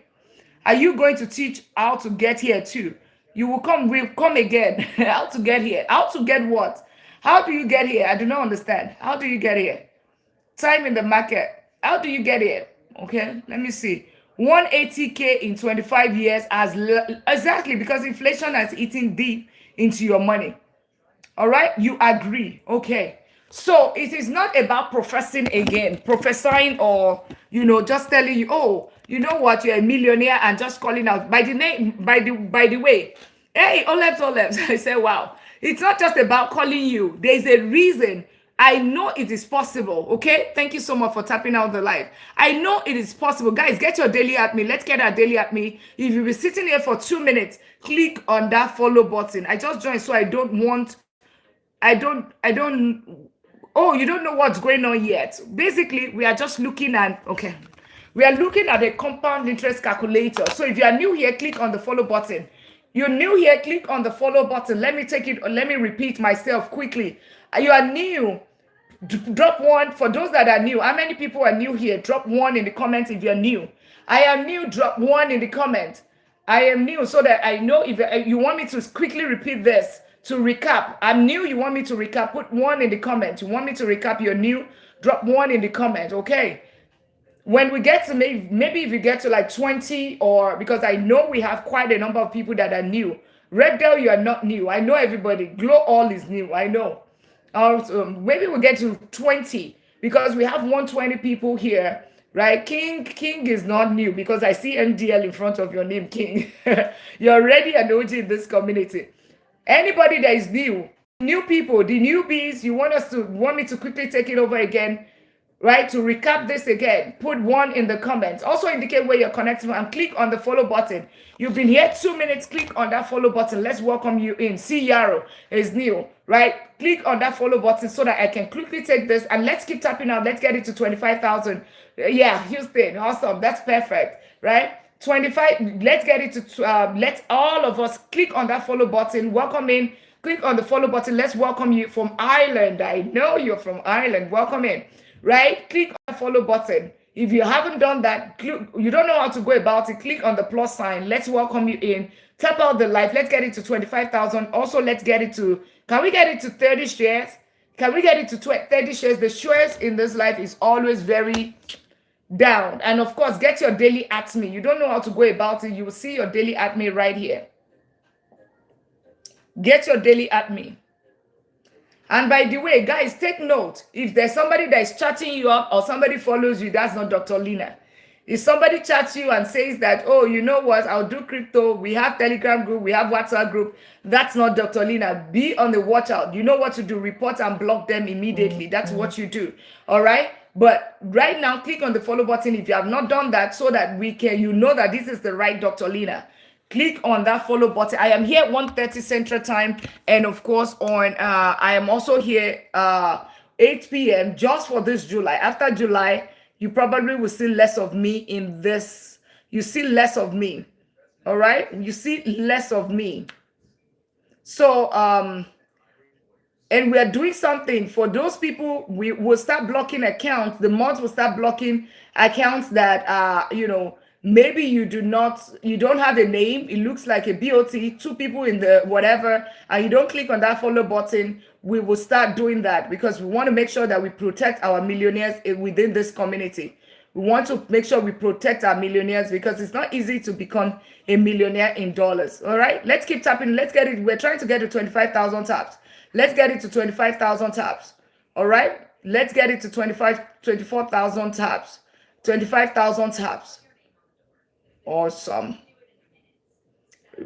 Are you going to teach how to get here too? You will come, we'll come again. How to get here? How to get what? How do you get here? I do not understand. How do you get here? Time in the market. How do you get here? Okay, let me see. 180K in 25 years as exactly, because inflation has eaten deep into your money. All right, you agree. Okay. So it is not about professing again, prophesying, or just telling you, oh, you know what, you're a millionaire, and just calling out by the name, by the way. Hey, Olebs, Olebs. I say, wow. It's not just about calling you. There's a reason. I know it is possible. Okay. Thank you so much for tapping out the live. I know it is possible. Guys, get your daily at me. Let's get our daily at me. If you'll be sitting here for 2 minutes, click on that follow button. I just joined, so I don't, oh, you don't know what's going on yet. Basically, we are just looking at, okay, we are looking at a compound interest calculator. So if you are new here, click on the follow button. You're new here, click on the follow button. Let me repeat myself quickly. You are new, drop one. For those that are new, how many people are new here? Drop one in the comments if you're new. I am new, drop one in the comment. I am new, so that I know if you want me to quickly repeat this. To recap, I'm new, you want me to recap, put one in the comment. You want me to recap, you're new, drop one in the comment. Okay, when we get to maybe if you get to like 20, or because I know we have quite a number of people that are new. Reddale, you are not new. I know everybody. Glow All is new. I know. Maybe we'll get to 20, because we have 120 people here, right? King is not new, because I see MDL in front of your name, King. You're already an OG in this community. Anybody that is new people, the newbies, you want me to quickly take it over again, right? To recap this again, put one in the comments. Also indicate where you're connecting from and click on the follow button. You've been here 2 minutes, click on that follow button. Let's welcome you in. See, Yaro is new, right? Click on that follow button so that I can quickly take this, and let's keep tapping out. Let's get it to 25,000. Yeah, Houston, awesome. That's perfect, right? 25, let's get it to let all of us click on that follow button. Welcome in, click on the follow button. Let's welcome you from Ireland. I know you're from Ireland. Welcome in, right? Click on the follow button. If you haven't done that, you don't know how to go about it, click on the plus sign. Let's welcome you in. Tap out the live. Let's get it to 25,000. Also, let's get it to, can we get it to 30 shares? Can we get it to 30 shares? The shares in this life is always very down. And of course, get your daily at me. You don't know how to go about it, you will see your daily at me right here. Get your daily at me. And by the way, guys, take note, if there's somebody that is chatting you up or somebody follows you, that's not Dr. Lina. If somebody chats you and says that, oh, you know what, I'll do crypto, we have Telegram group, we have WhatsApp group, that's not Dr. Lina. Be on the watch out. You know what to do, report and block them immediately. That's what you do. All right. But right now, click on the follow button if you have not done that, so that you know that this is the right Dr. Lina. Click on that follow button. I am here 1:30 Central Time, and of course on I am also here 8 p.m. just for this July. After July, you probably will see less of me in this. You see less of me. All right, you see less of me. So and we are doing something for those people. We will start blocking accounts. The mods will start blocking accounts that maybe you don't have a name. It looks like a BOT, two people in the whatever, and you don't click on that follow button. We will start doing that, because we want to make sure that we protect our millionaires within this community. We want to make sure we protect our millionaires, because it's not easy to become a millionaire in dollars. All right, let's keep tapping. Let's get it. We're trying to get to 25,000 taps. Let's get it to 25,000 taps. All right, let's get it to 24,000 taps, 25,000 taps. Awesome.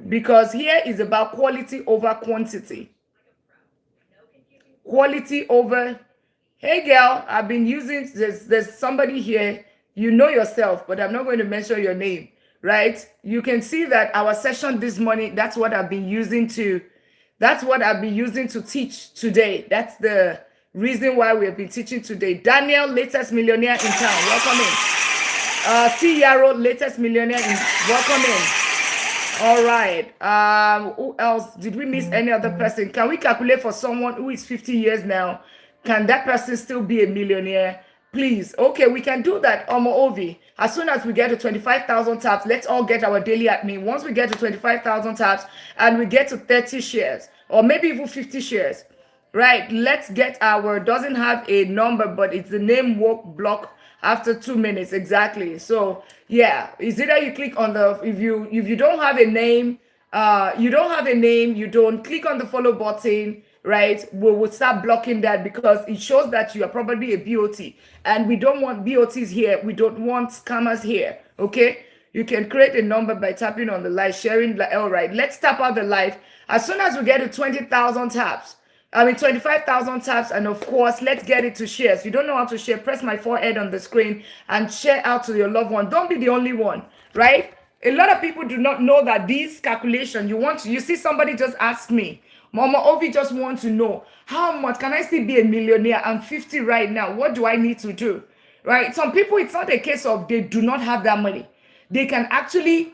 Because here is about quality over quantity. Quality over. Hey girl, I've been using there's somebody here, you know yourself, but I'm not going to mention your name, right? You can see that our session this morning, that's what I've been using to teach today. That's the reason why we have been teaching today. Daniel, latest millionaire in town, welcome in. C Yarrow, latest millionaire in, welcome in. All right. Who else? Did we miss any other person? Can we calculate for someone who is 50 years now? Can that person still be a millionaire? Please. Okay, we can do that. Omo Ovi. As soon as we get to 25,000 taps, let's all get our daily admin. Once we get to 25,000 taps and we get to 30 shares or maybe even 50 shares, right? Let's get our, doesn't have a number, but it's the name work block after 2 minutes exactly. So yeah, is either you click on the, if you don't have a name, you don't have a name, you don't click on the follow button, right? We will start blocking that because it shows that you are probably a BOT, and we don't want BOTs here. We don't want scammers here. Okay, you can create a number by tapping on the live, sharing. All right, let's tap out the live as soon as we get to 20,000 taps. 25,000 taps, and of course, let's get it to share. If you don't know how to share, press my forehead on the screen and share out to your loved one. Don't be the only one, right? A lot of people do not know that these calculations, you see somebody just ask me, Mama Ovi just want to know, how much can I still be a millionaire? I'm 50 right now. What do I need to do? Right? Some people, it's not a case of they do not have that money. They can actually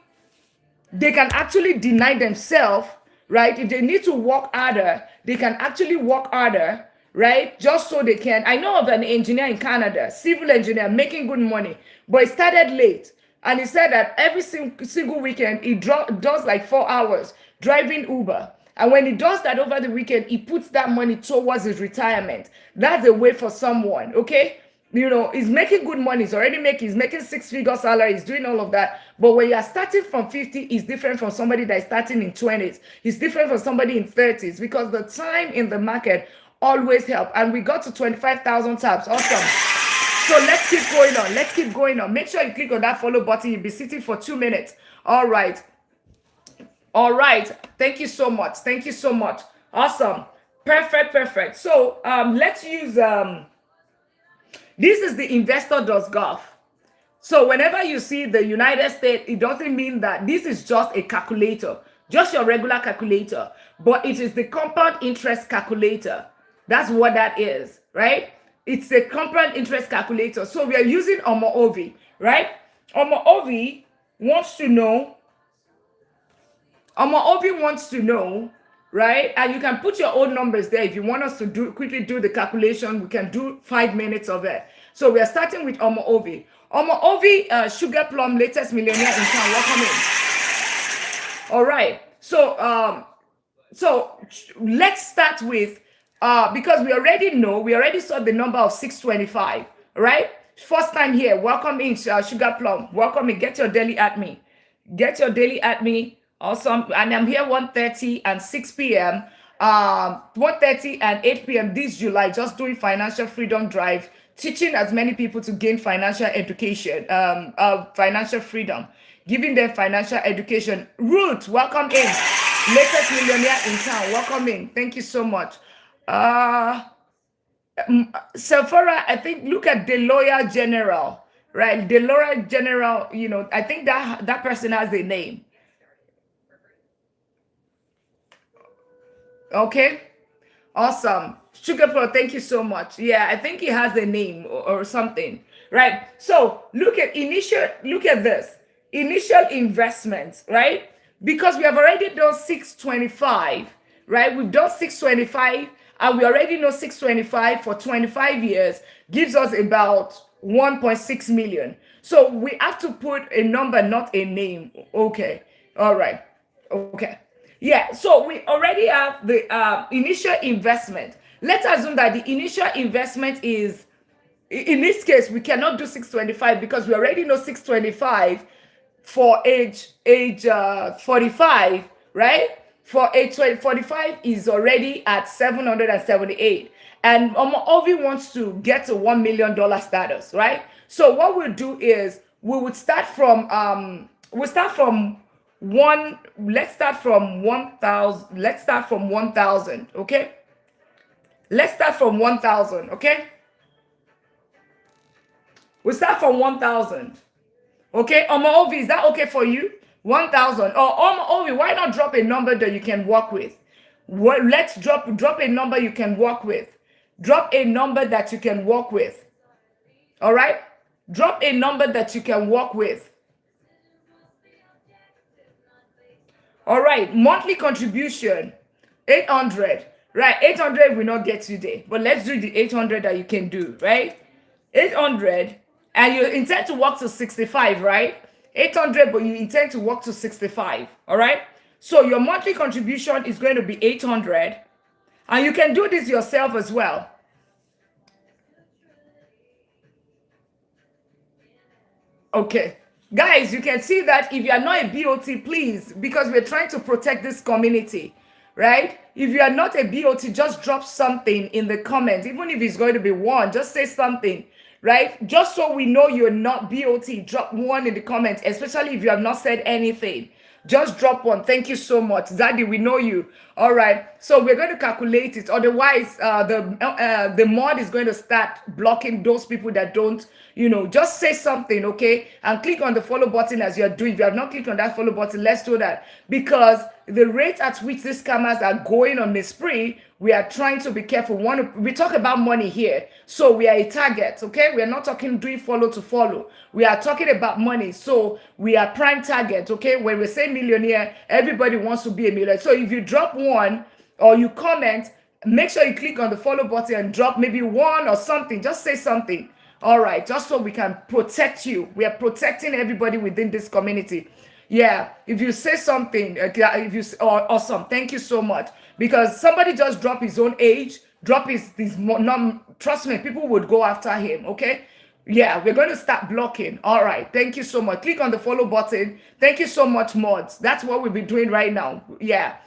deny themselves, right? If they need to work harder, they can actually work harder, right? Just so they can. I know of an engineer in Canada, civil engineer, making good money, but he started late. And he said that every single weekend, he does like 4 hours driving Uber. And when he does that over the weekend, he puts that money towards his retirement. That's a way for someone, okay? He's making good money. He's making six-figure salary. He's doing all of that. But when you are starting from 50, it's different from somebody that is starting in 20s. It's different from somebody in 30s because the time in the market always help. And we got to 25,000 taps. Awesome. So let's keep going on. Let's keep going on. Make sure you click on that follow button. You'll be sitting for 2 minutes. All right. All right. Thank you so much. Thank you so much. Awesome. Perfect. So let's use this is the investor.gov. So whenever you see the United States, it doesn't mean that this is just a calculator, just your regular calculator, but it is the compound interest calculator. That's what that is, right? It's a compound interest calculator. So we are using Omo Ovi, right? Omo Ovi wants to know, right? And you can put your own numbers there. If you want us to quickly do the calculation, we can do 5 minutes of it. So we are starting with Omo Ovi. Omo Ovi, Sugar Plum, latest millionaire in town. Welcome in. All right. So let's start with, because we already saw the number of 625, right? First time here. Welcome in, Sugar Plum. Welcome in. Get your daily at me. Awesome. And I'm here 1:30 and 6 p.m. 1:30 and 8 p.m. this July, just doing financial freedom drive, teaching as many people to gain financial education, financial freedom, giving them financial education. Ruth, welcome in. Latest millionaire in town. Welcome in. Thank you so much. Sephora, I think, look at the lawyer general, right? The lawyer general, I think that person has a name. Okay, awesome. Sugar Pro, thank you so much. Yeah, I think he has a name or something, right? So look at this initial investment, right? Because we have already done 625, right? We've done 625, and we already know 625 for 25 years gives us about 1.6 million. So we have to put a number, not a name. Okay, all right, okay. Yeah, so we already have the initial investment. Let's assume that the initial investment is, in this case, we cannot do 625 because we already know 625 for age 45, right? For age 45 is already at 778. And Ovi wants to get to $1 million status, right? So what we'll do is we would start from let's start from 1,000. Let's start from 1,000, okay? Let's start from 1,000, okay? We start from 1,000. Okay, Omo Ovi, is that okay for you? 1,000. Or Omo Ovi, why not drop a number that you can work with? Well, let's drop a number you can work with. Drop a number that you can work with. All right? Drop a number that you can work with. All right, monthly contribution, 800. Right, 800 will not get you there, but let's do the 800 that you can do, right? 800, and you intend to work to 65, right? 800, but you intend to work to 65, all right? So your monthly contribution is going to be 800, and you can do this yourself as well. Okay. Guys, you can see that if you are not a BOT, please, because we're trying to protect this community, right? If you are not a BOT, just drop something in the comments. Even if it's going to be one, just say something, right? Just so we know you're not BOT, drop one in the comments, especially if you have not said anything. Just drop one. Thank you so much. Zaddy, we know you. All right. So we're going to calculate it. Otherwise, the mod is going to start blocking those people that don't, just say something, okay? And click on the follow button as you're doing. If you have not clicked on that follow button, let's do that. Because the rate at which these scammers are going on the spree, we are trying to be careful. We talk about money here, so we are a target, okay? We are not talking doing follow to follow. We are talking about money, so we are prime target, okay? When we say millionaire, everybody wants to be a millionaire. So if you drop one or you comment, make sure you click on the follow button and drop maybe one or something. Just say something. All right, just so we can protect you. We are protecting everybody within this community. Yeah, if you say something, awesome. Thank you so much. Because somebody just dropped his own age, drop his trust me, people would go after him. Okay. Yeah, we're going to start blocking. All right. Thank you so much. Click on the follow button. Thank you so much, mods. That's what we'll be doing right now. Yeah,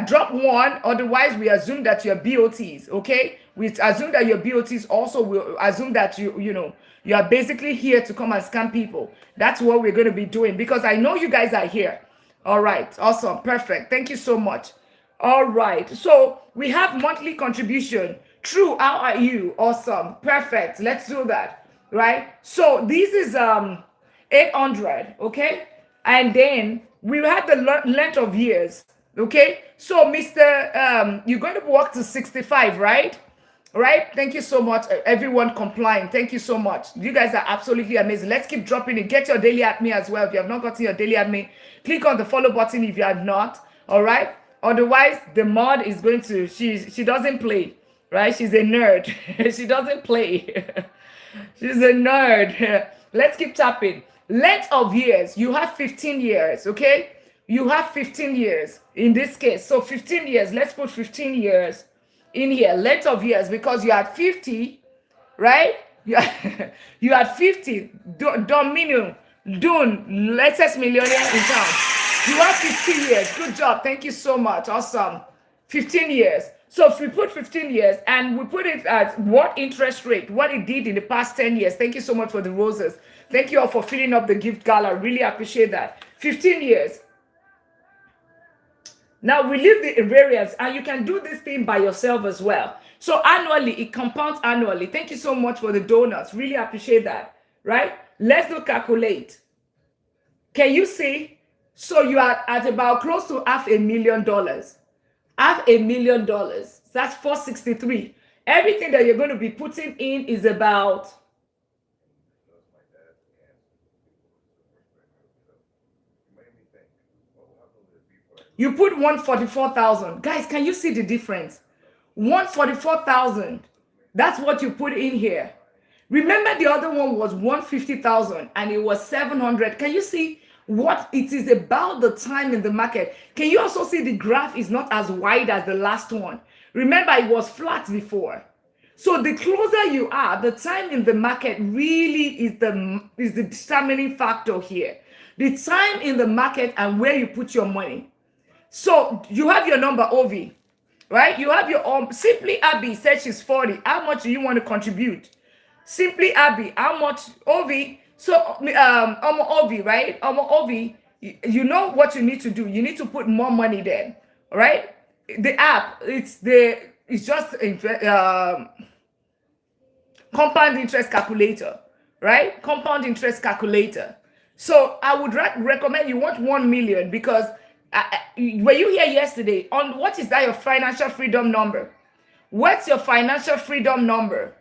drop one. Otherwise, we assume that you're BOTs. Okay, we assume that you're BOTs. Also, we'll assume that you are basically here to come and scam people. That's what we're going to be doing because I know you guys are here. All right, awesome, perfect. Thank you so much. All right, so we have monthly contribution. True, how are you? Awesome, perfect. Let's do that. Right. So this is 800. Okay, and then we have the length of years. Okay, so Mr. You're going to work to 65, right? Right? Thank you so much, everyone complying. Thank you so much. You guys are absolutely amazing. Let's keep dropping it. Get your daily at me as well. If you have not gotten your daily at me, click on the follow button if you have not. All right. Otherwise, the mod is going to, she doesn't play, right? She's a nerd. She doesn't play. She's a nerd. Let's keep tapping. Length of years. You have 15 years, okay? You have 15 years in this case. So 15 years, let's put 15 years in here. Length of years, because you had 50, right? You had 50. Dominion, Dune, latest millionaire in town. You have 15 years. Good job. Thank you so much. Awesome. 15 years. So if we put 15 years and we put it at what interest rate, what it did in the past 10 years. Thank you so much for the roses. Thank you all for filling up the gift gala. Really appreciate that. 15 years. Now we leave the invariance, and you can do this thing by yourself as well. So annually, it compounds annually. Thank you so much for the donuts. Really appreciate that, right? Let's do calculate. Can you see? So you are at about close to $500,000. $500,000. That's 463. Everything that you're going to be putting in is about you put 144,000. Guys, can you see the difference? 144,000. That's what you put in here. Remember the other one was 150,000 and it was 700. Can you see what it is about the time in the market? Can you also see the graph is not as wide as the last one? Remember, it was flat before. So the closer you are, the time in the market really is the determining factor here. The time in the market and where you put your money. So you have your number, Ovi, right? You have your Simply Abby said she's 40. How much do you want to contribute? Simply Abby, how much? Ovi. So Ovi, right? Ovi, you know what you need to do. You need to put more money there, right? The app, it's just compound interest calculator, right? Compound interest calculator. So I would recommend you want 1 million because were you here yesterday on what is that your financial freedom number? What's your financial freedom number?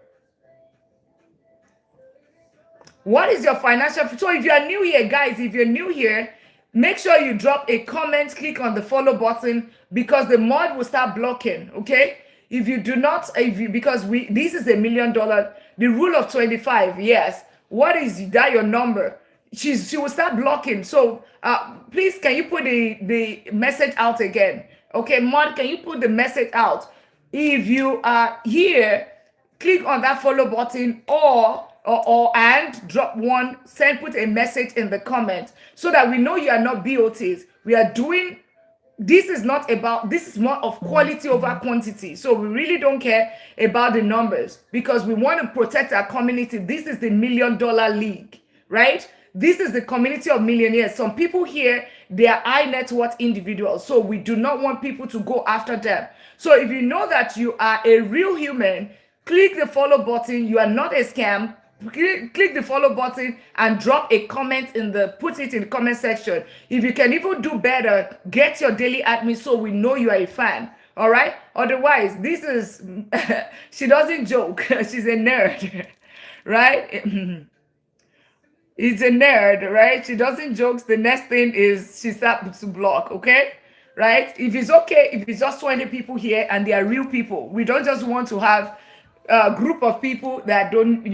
What is your financial? So if you are new here, guys, if you're new here, Make sure you drop a comment, click on the follow button, because the mod will start blocking. Okay, if you do not, if you, because we this is $1 million, the rule of 25. Yes, what is that your number? She will start blocking. So please, can you put the message out again? Okay, mod, can you put the message out? If you are here, click on that follow button, or and drop one, put a message in the comment, so that we know you are not BOTs. We are doing, this is not about, this is more of quality over quantity. So we really don't care about the numbers, because we want to protect our community. This is the $1 million league, right? This is the community of millionaires. Some people here, they are high net worth individuals, so we do not want people to go after them. So if you know that you are a real human, click the follow button. You are not a scam. Click the follow button and drop a comment put it in the comment section. If you can even do better, get your daily admin, so we know you are a fan. All right. Otherwise, this is she doesn't joke. She's a nerd, right? It's a nerd, right? She doesn't jokes. The next thing is she starts to block, okay? Right? If it's okay, if it's just 20 people here and they are real people, we don't just want to have a group of people that don't.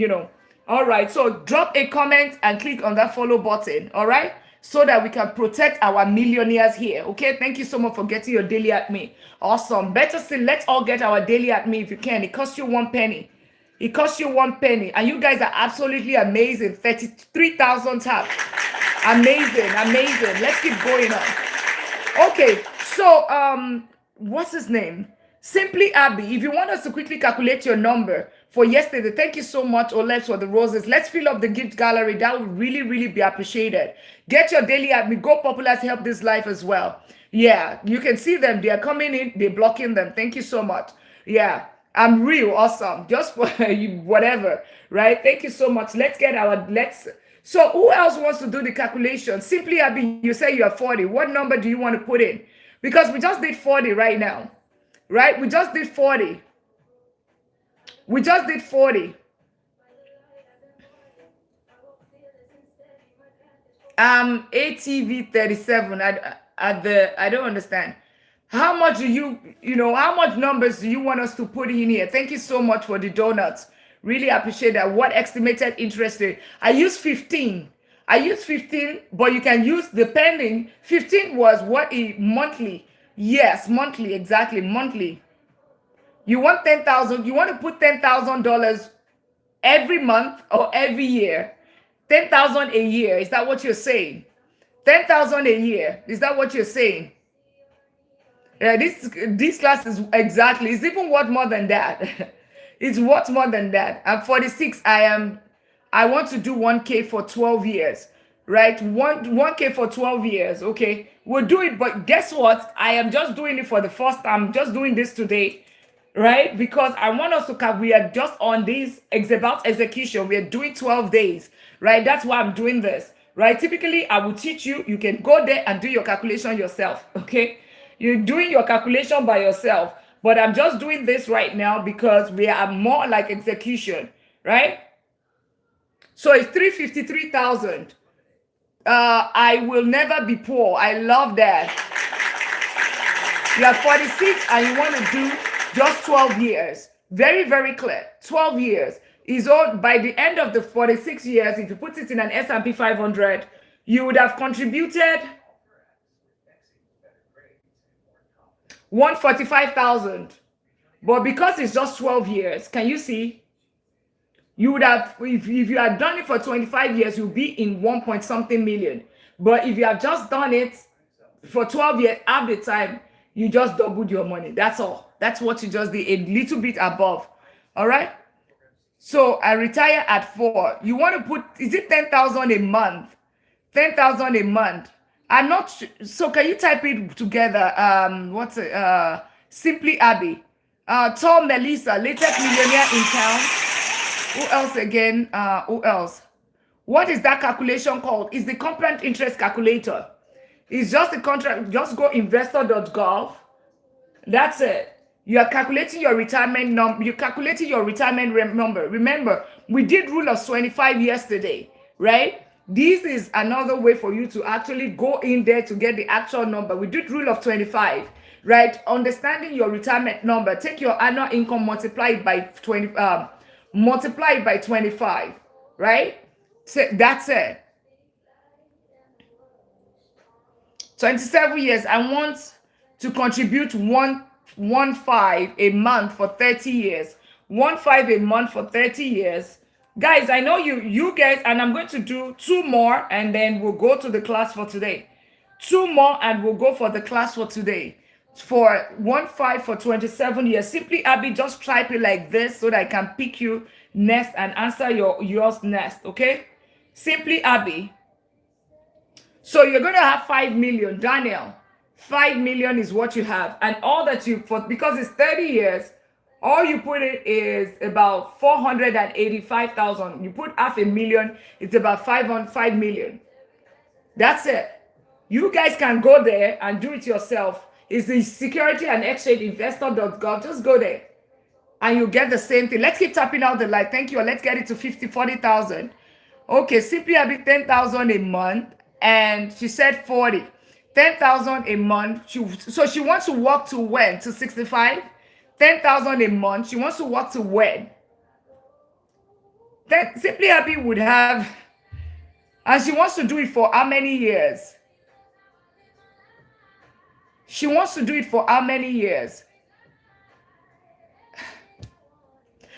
All right, so drop a comment and click on that follow button, all right? So that we can protect our millionaires here, okay? Thank you so much for getting your daily at me. Awesome. Better still, let's all get our daily at me if you can. It costs you 1 penny. It costs you 1 penny, and you guys are absolutely amazing. 33,000 taps. Amazing, amazing. Let's keep going on. Okay, so what's his name? Simply Abby. If you want us to quickly calculate your number for yesterday, thank you so much, Olet, for the roses. Let's fill up the gift gallery. That would really, really be appreciated. Get your daily at me. Go Populars, help this life as well. Yeah, you can see them. They are coming in. They're blocking them. Thank you so much. Yeah. I'm real awesome. Just for you, whatever, right? Thank you so much. Let's get so who else wants to do the calculation? Simply Abby, you say you are 40. What number do you want to put in? Because we just did 40 right now, right? We just did 40. We just did 40. ATV 37 I don't understand. How much do how much numbers do you want us to put in here? Thank you so much for the donuts. Really appreciate that. What estimated interest rate? I use 15. I use 15, but you can use, depending. 15 was what a monthly. Yes, monthly, exactly, monthly. You want 10,000, you want to put $10,000 every month or every year. 10,000 a year. Is that what you're saying? 10,000 a year. Is that what you're saying? Yeah, this class is exactly, it's even worth more than that. It's worth more than that. I'm 46. I want to do 1K for 12 years, right? 1K for 12 years. Okay, we'll do it. But guess what? I am just doing it for the first time. I'm just doing this today, right? Because I want us to, we are just on this, it's about execution. We are doing 12 days, right? That's why I'm doing this, right? Typically, I will teach you. You can go there and do your calculation yourself, okay? You're doing your calculation by yourself, but I'm just doing this right now because we are more like execution, right? So it's 353,000. I will never be poor. I love that. You are 46 and you want to do just 12 years. Very, very clear. 12 years is all. By the end of the 46 years, if you put it in an S&P 500, you would have contributed 145,000. But because it's just 12 years, can you see? You would have, if you had done it for 25 years, you'll be in 1 point something million. But if you have just done it for 12 years, half the time, you just doubled your money. That's all. That's what you just did, a little bit above. All right. So I retire at 4. You want to put, is it 10,000 a month? 10,000 a month. I'm not so can you type it together? What's it? Simply Abby. Tall Melissa, latest millionaire in town. Who else again? Who else? What is that calculation called? It's the compound interest calculator. It's just the contract. Just go investor.gov. That's it. You are calculating your retirement number. You're calculating your retirement number. Remember, we did rule of 25 yesterday, right? This is another way for you to actually go in there to get the actual number. We did rule of 25, right? Understanding your retirement number, take your annual income, multiply it by 20, multiply it by 25, right? So that's it. 27 years. I want to contribute one five a month for 30 years. 1.5 a month for 30 years. Guys, I know you guys, and I'm going to do two more and then we'll go to the class for today. Two more and we'll go for the class for today. For 1.5 for 27 years. Simply Abby, just type it like this so that I can pick you next and answer yours next. Okay? Simply Abby. So you're going to have 5 million, Daniel. 5 million is what you have. And all that you put, because it's 30 years, all you put it is about 485,000. You put half a million, it's about 5 million. That's it. You guys can go there and do it yourself. It's the security and exchange investor.gov. Just go there and you get the same thing. Let's keep tapping out the light. Thank you. Let's get it to 40,000. Okay, simply having 10,000 a month. And she said 40. 10,000 a month. So she wants to work to when? To 65? 10,000 a month. She wants to work to when? Then Simply Happy would have, and she wants to do it for how many years? She wants to do it for how many years?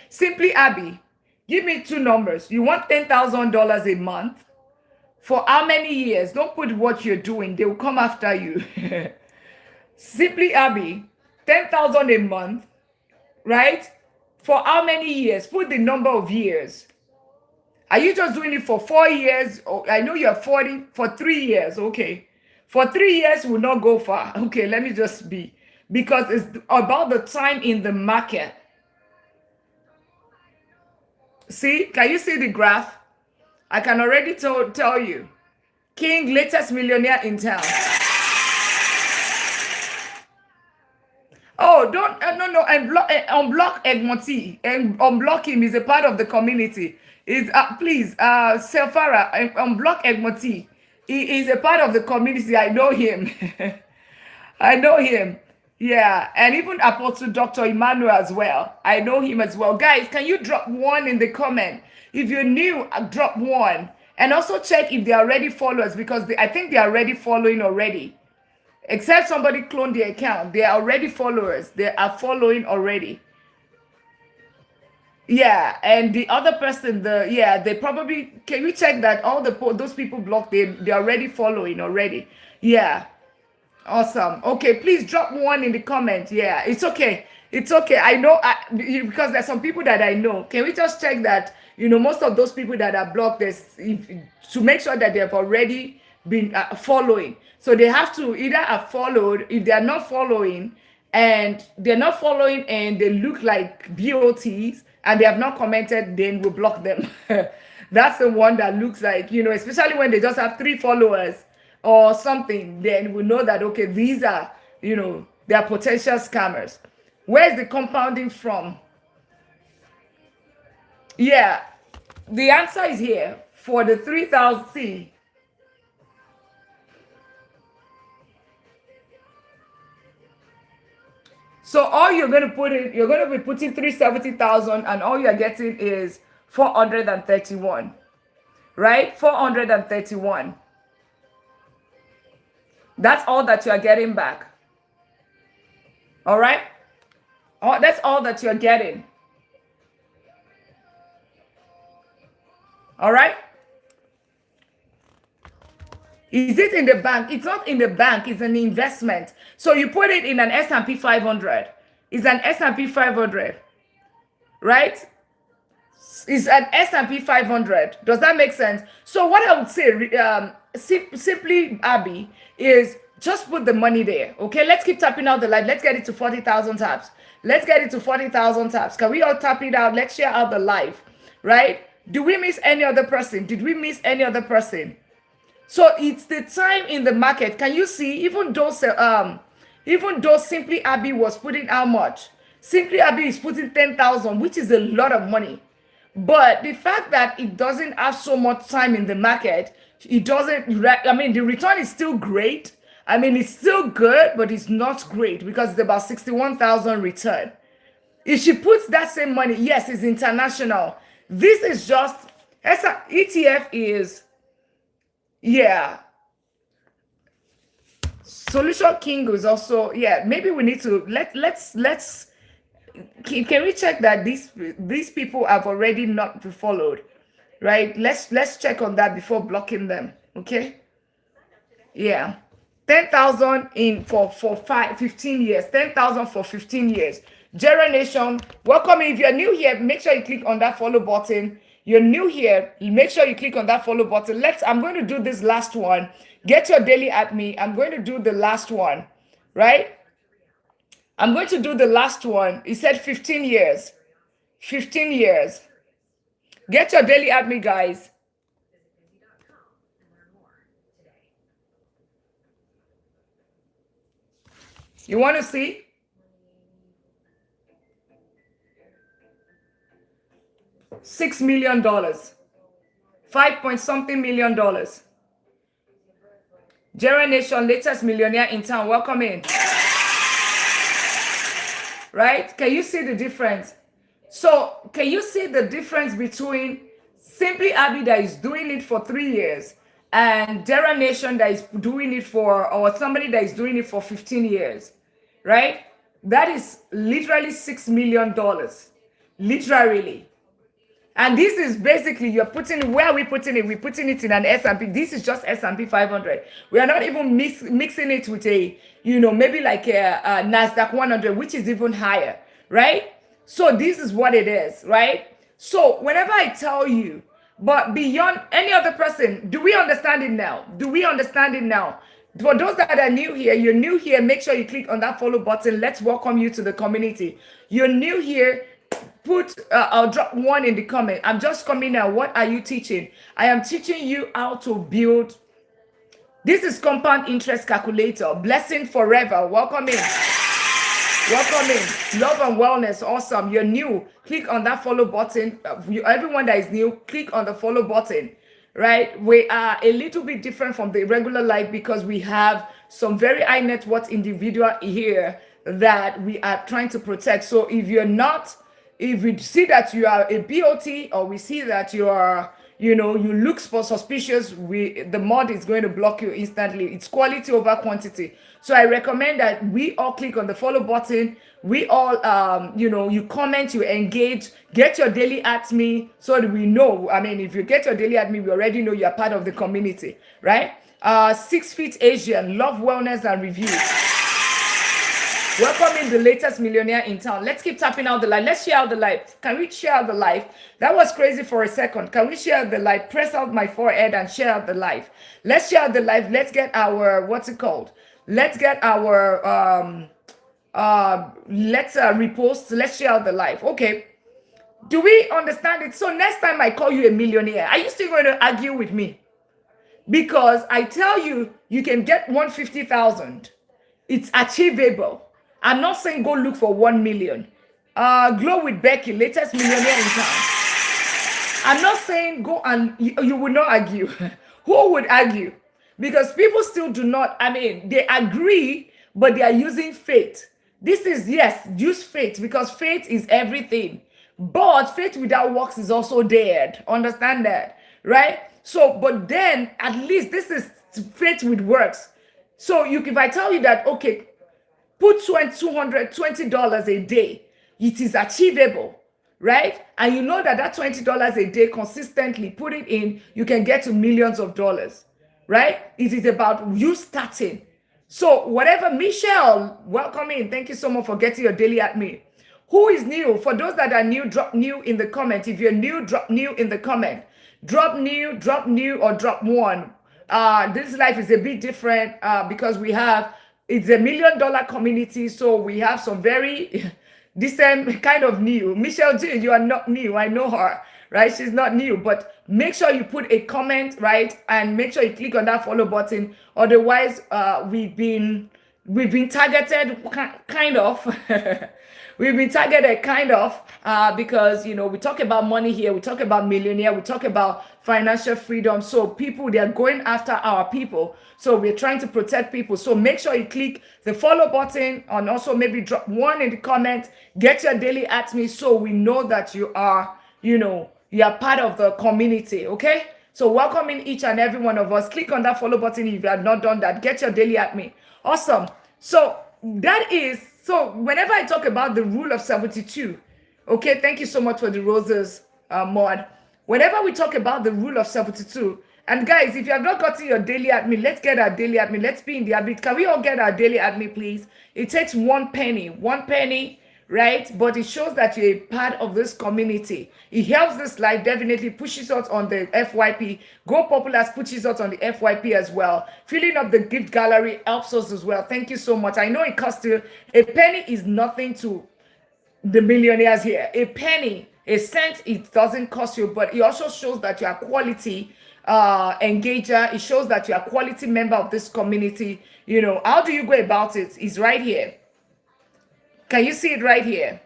Simply Abby, give me two numbers. You want $10,000 a month? For how many years? Don't put what you're doing. They will come after you. Simply Abby, 10,000 a month, right? For how many years? Put the number of years. Are you just doing it for 4 years? Oh, I know you're 40. For 3 years, okay. For 3 years will not go far. Okay, let me just be. Because it's about the time in the market. See, can you see the graph? I can already tell you. King, latest millionaire in town. Oh, don't, no, unblock Egmonti. And unblock him. He's a part of the community. Please, Selfara, unblock Egmonti. He is a part of the community. I know him. I know him. Yeah, and even Apostle Dr. Emmanuel as well. I know him as well. Guys, can you drop one in the comment? If you're new, drop one. And also check if they are already followers, because I think they are already following already. Except somebody cloned their account. They are already followers. They are following already. Yeah, and the other person, they probably, can we check that all those people blocked, they're already following already. Yeah. Awesome. Okay, please drop one in the comment. Yeah, it's okay. It's okay. I know because there's some people that I know. Can we just check that, most of those people that are blocked, to make sure that they've already been following. So they have to either have followed. If they are not following and they look like BOTs and they have not commented, then we'll block them. That's the one that looks like, especially when they just have 3 followers or something, then we know that, okay, these are, they are potential scammers. Where's the compounding from? Yeah, the answer is here for the 3,000. See, so all you're going to put in, you're going to be putting 370,000, and all you're getting is 431, right? 431. That's all that you're getting back. All right? Oh, that's all that you're getting. All right? Is it in the bank? It's not in the bank. It's an investment. So you put it in an S&P 500. It's an S&P 500. Right? It's an S&P 500. Does that make sense? So what I would say, simply, Abby, is just put the money there. Okay, let's keep tapping out the light. Let's get it to 40,000 taps. Let's get it to 40,000 taps. Can we all tap it out? Let's share out the live. Right? Do we miss any other person? Did we miss any other person? So it's the time in the market. Can you see? Even though Simply Abby was putting how much? Simply Abby is putting 10,000, which is a lot of money. But the fact that it doesn't have so much time in the market It doesn't, I mean, the return is still great. I mean, it's still good, but it's not great because it's about 61,000 return. If she puts that same money, yes, it's international. This is just, ETF is, yeah. Solution King is also, yeah, maybe we need to, let's, can we check that these people have already not followed, right? Let's check on that before blocking them, okay? Yeah. 10,000 in for 15 years. 10,000 for 15 years. Jera Nation, welcome. If you're new here, make sure you click on that follow button. You're new here, make sure you click on that follow button. I'm going to do this last one. Get your daily at me. I'm going to do the last one, right? I'm going to do the last one. It said 15 years. 15 years. Get your daily at me, guys. You want to see? $6 million. 5 point something million dollars. Jera Nation, latest millionaire in town. Welcome in. Right? Can you see the difference? So, can you see the difference between Simply Abby that is doing it for 3 years and Jera Nation that is doing it for, or somebody that is doing it for 15 years? Right? That is literally $6 million. Literally. And this is basically, you're putting, where are we putting it? We're putting it in an S&P. This is just S&P 500. We are not even mixing it with a, maybe like a NASDAQ 100, which is even higher, right? So this is what it is, right? So whenever I tell you, but beyond any other person, do we understand it now? Do we understand it now? For those that are new here, you're new here, make sure you click on that follow button. Let's welcome you to the community. You're new here, I'll drop one in the comment. I'm just coming now. What are you teaching? I am teaching you how to build. This is compound interest calculator. Blessing forever. Welcome in. Welcome in. Love and wellness. Awesome. You're new. Click on that follow button. Everyone that is new, click on the follow button. Right? We are a little bit different from the regular life because we have some very high net worth individual here that we are trying to protect. So if we see that you are a BOT, or we see that you are, you look for suspicious, the mod is going to block you instantly. It's quality over quantity. So I recommend that we all click on the follow button. We all, you comment, you engage, get your daily at me so that we know. I mean, if you get your daily at me, we already know you're part of the community, right? 6 feet Asian, love, wellness, and reviews. Welcome in the latest millionaire in town. Let's keep tapping out the live. Let's share out the live. Can we share out the live? That was crazy for a second. Can we share the live? Press out my forehead and share out the live. Let's share out the live. Let's get our, what's it called? Let's get our, let's repost. Let's share out the live. Okay. Do we understand it? So next time I call you a millionaire, are you still going to argue with me? Because I tell you, you can get 150,000. It's achievable. I'm not saying go look for 1 million. Glow with Becky, latest millionaire in town. I'm not saying go and you would not argue. Who would argue? Because people still do not, I mean, they agree, but they are using faith. This is, yes, use faith because faith is everything. But faith without works is also dead. Understand that, right? So, but then at least this is faith with works. So if I tell you that, okay, put $220 a day, it is achievable, right? And you know that $20 a day consistently, put it in, you can get to millions of dollars, right? It is about you starting. So whatever, Michelle, welcome in. Thank you so much for getting your daily at me. Who is new? For those that are new, drop new in the comment. If you're new, drop new in the comment. Drop new, or drop one. This life is a bit different because it's $1 million community, so we have some very decent kind of new. Michelle G, you are not new. I know her, right? She's not new, but make sure you put a comment, right? And make sure you click on that follow button. Otherwise, we've been we've been targeted kind of. We've been targeted kind of, because we talk about money here, we talk about millionaire, we talk about financial freedom. So people, they're going after our people, so we're trying to protect people. So make sure you click the follow button, and also maybe drop one in the comment, get your daily at me, so we know that you are part of the community. Okay, so welcoming each and every one of us. Click on that follow button if you have not done that. Get your daily at me. Awesome. So whenever I talk about the rule of 72, okay, thank you so much for the roses, Maud. Whenever we talk about the rule of 72, and guys, if you have not gotten your daily at me, let's get our daily at me. Let's be in the habit. Can we all get our daily at me, please? It takes 1 penny, right? But it shows that you're a part of this community. It helps this life, definitely pushes us on the FYP. Go Populars pushes us on the FYP as well. Filling up the gift gallery helps us as well. Thank you so much. I know it costs you. A penny is nothing to the millionaires here. A penny, a cent, it doesn't cost you, but it also shows that you are quality engager. It shows that you are a quality member of this community. How do you go about it? It's right here. Can you see it right here?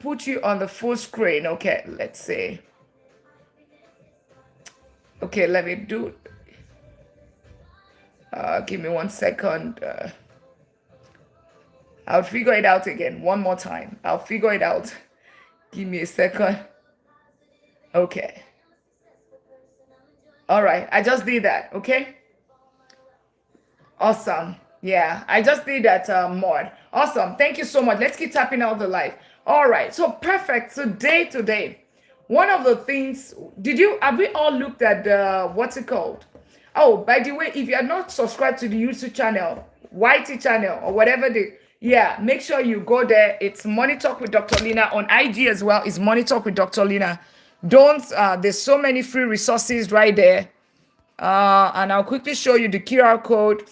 Put you on the full screen. Okay, let's see. Okay, let me do. Give me 1 second. I'll figure it out again one more time. I'll figure it out. Give me a second. Okay. All right, I just did that. Okay. Awesome. Yeah, I just did that, Maud. Awesome. Thank you so much. Let's keep tapping out the live. All right. So perfect. So today, one of the things, have we all looked at what's it called? Oh, by the way, if you are not subscribed to the YouTube channel, YT channel, or whatever make sure you go there. It's Money Talk with Dr. Lina. On IG as well, it's Money Talk with Dr. Lina. There's so many free resources right there. And I'll quickly show you the QR code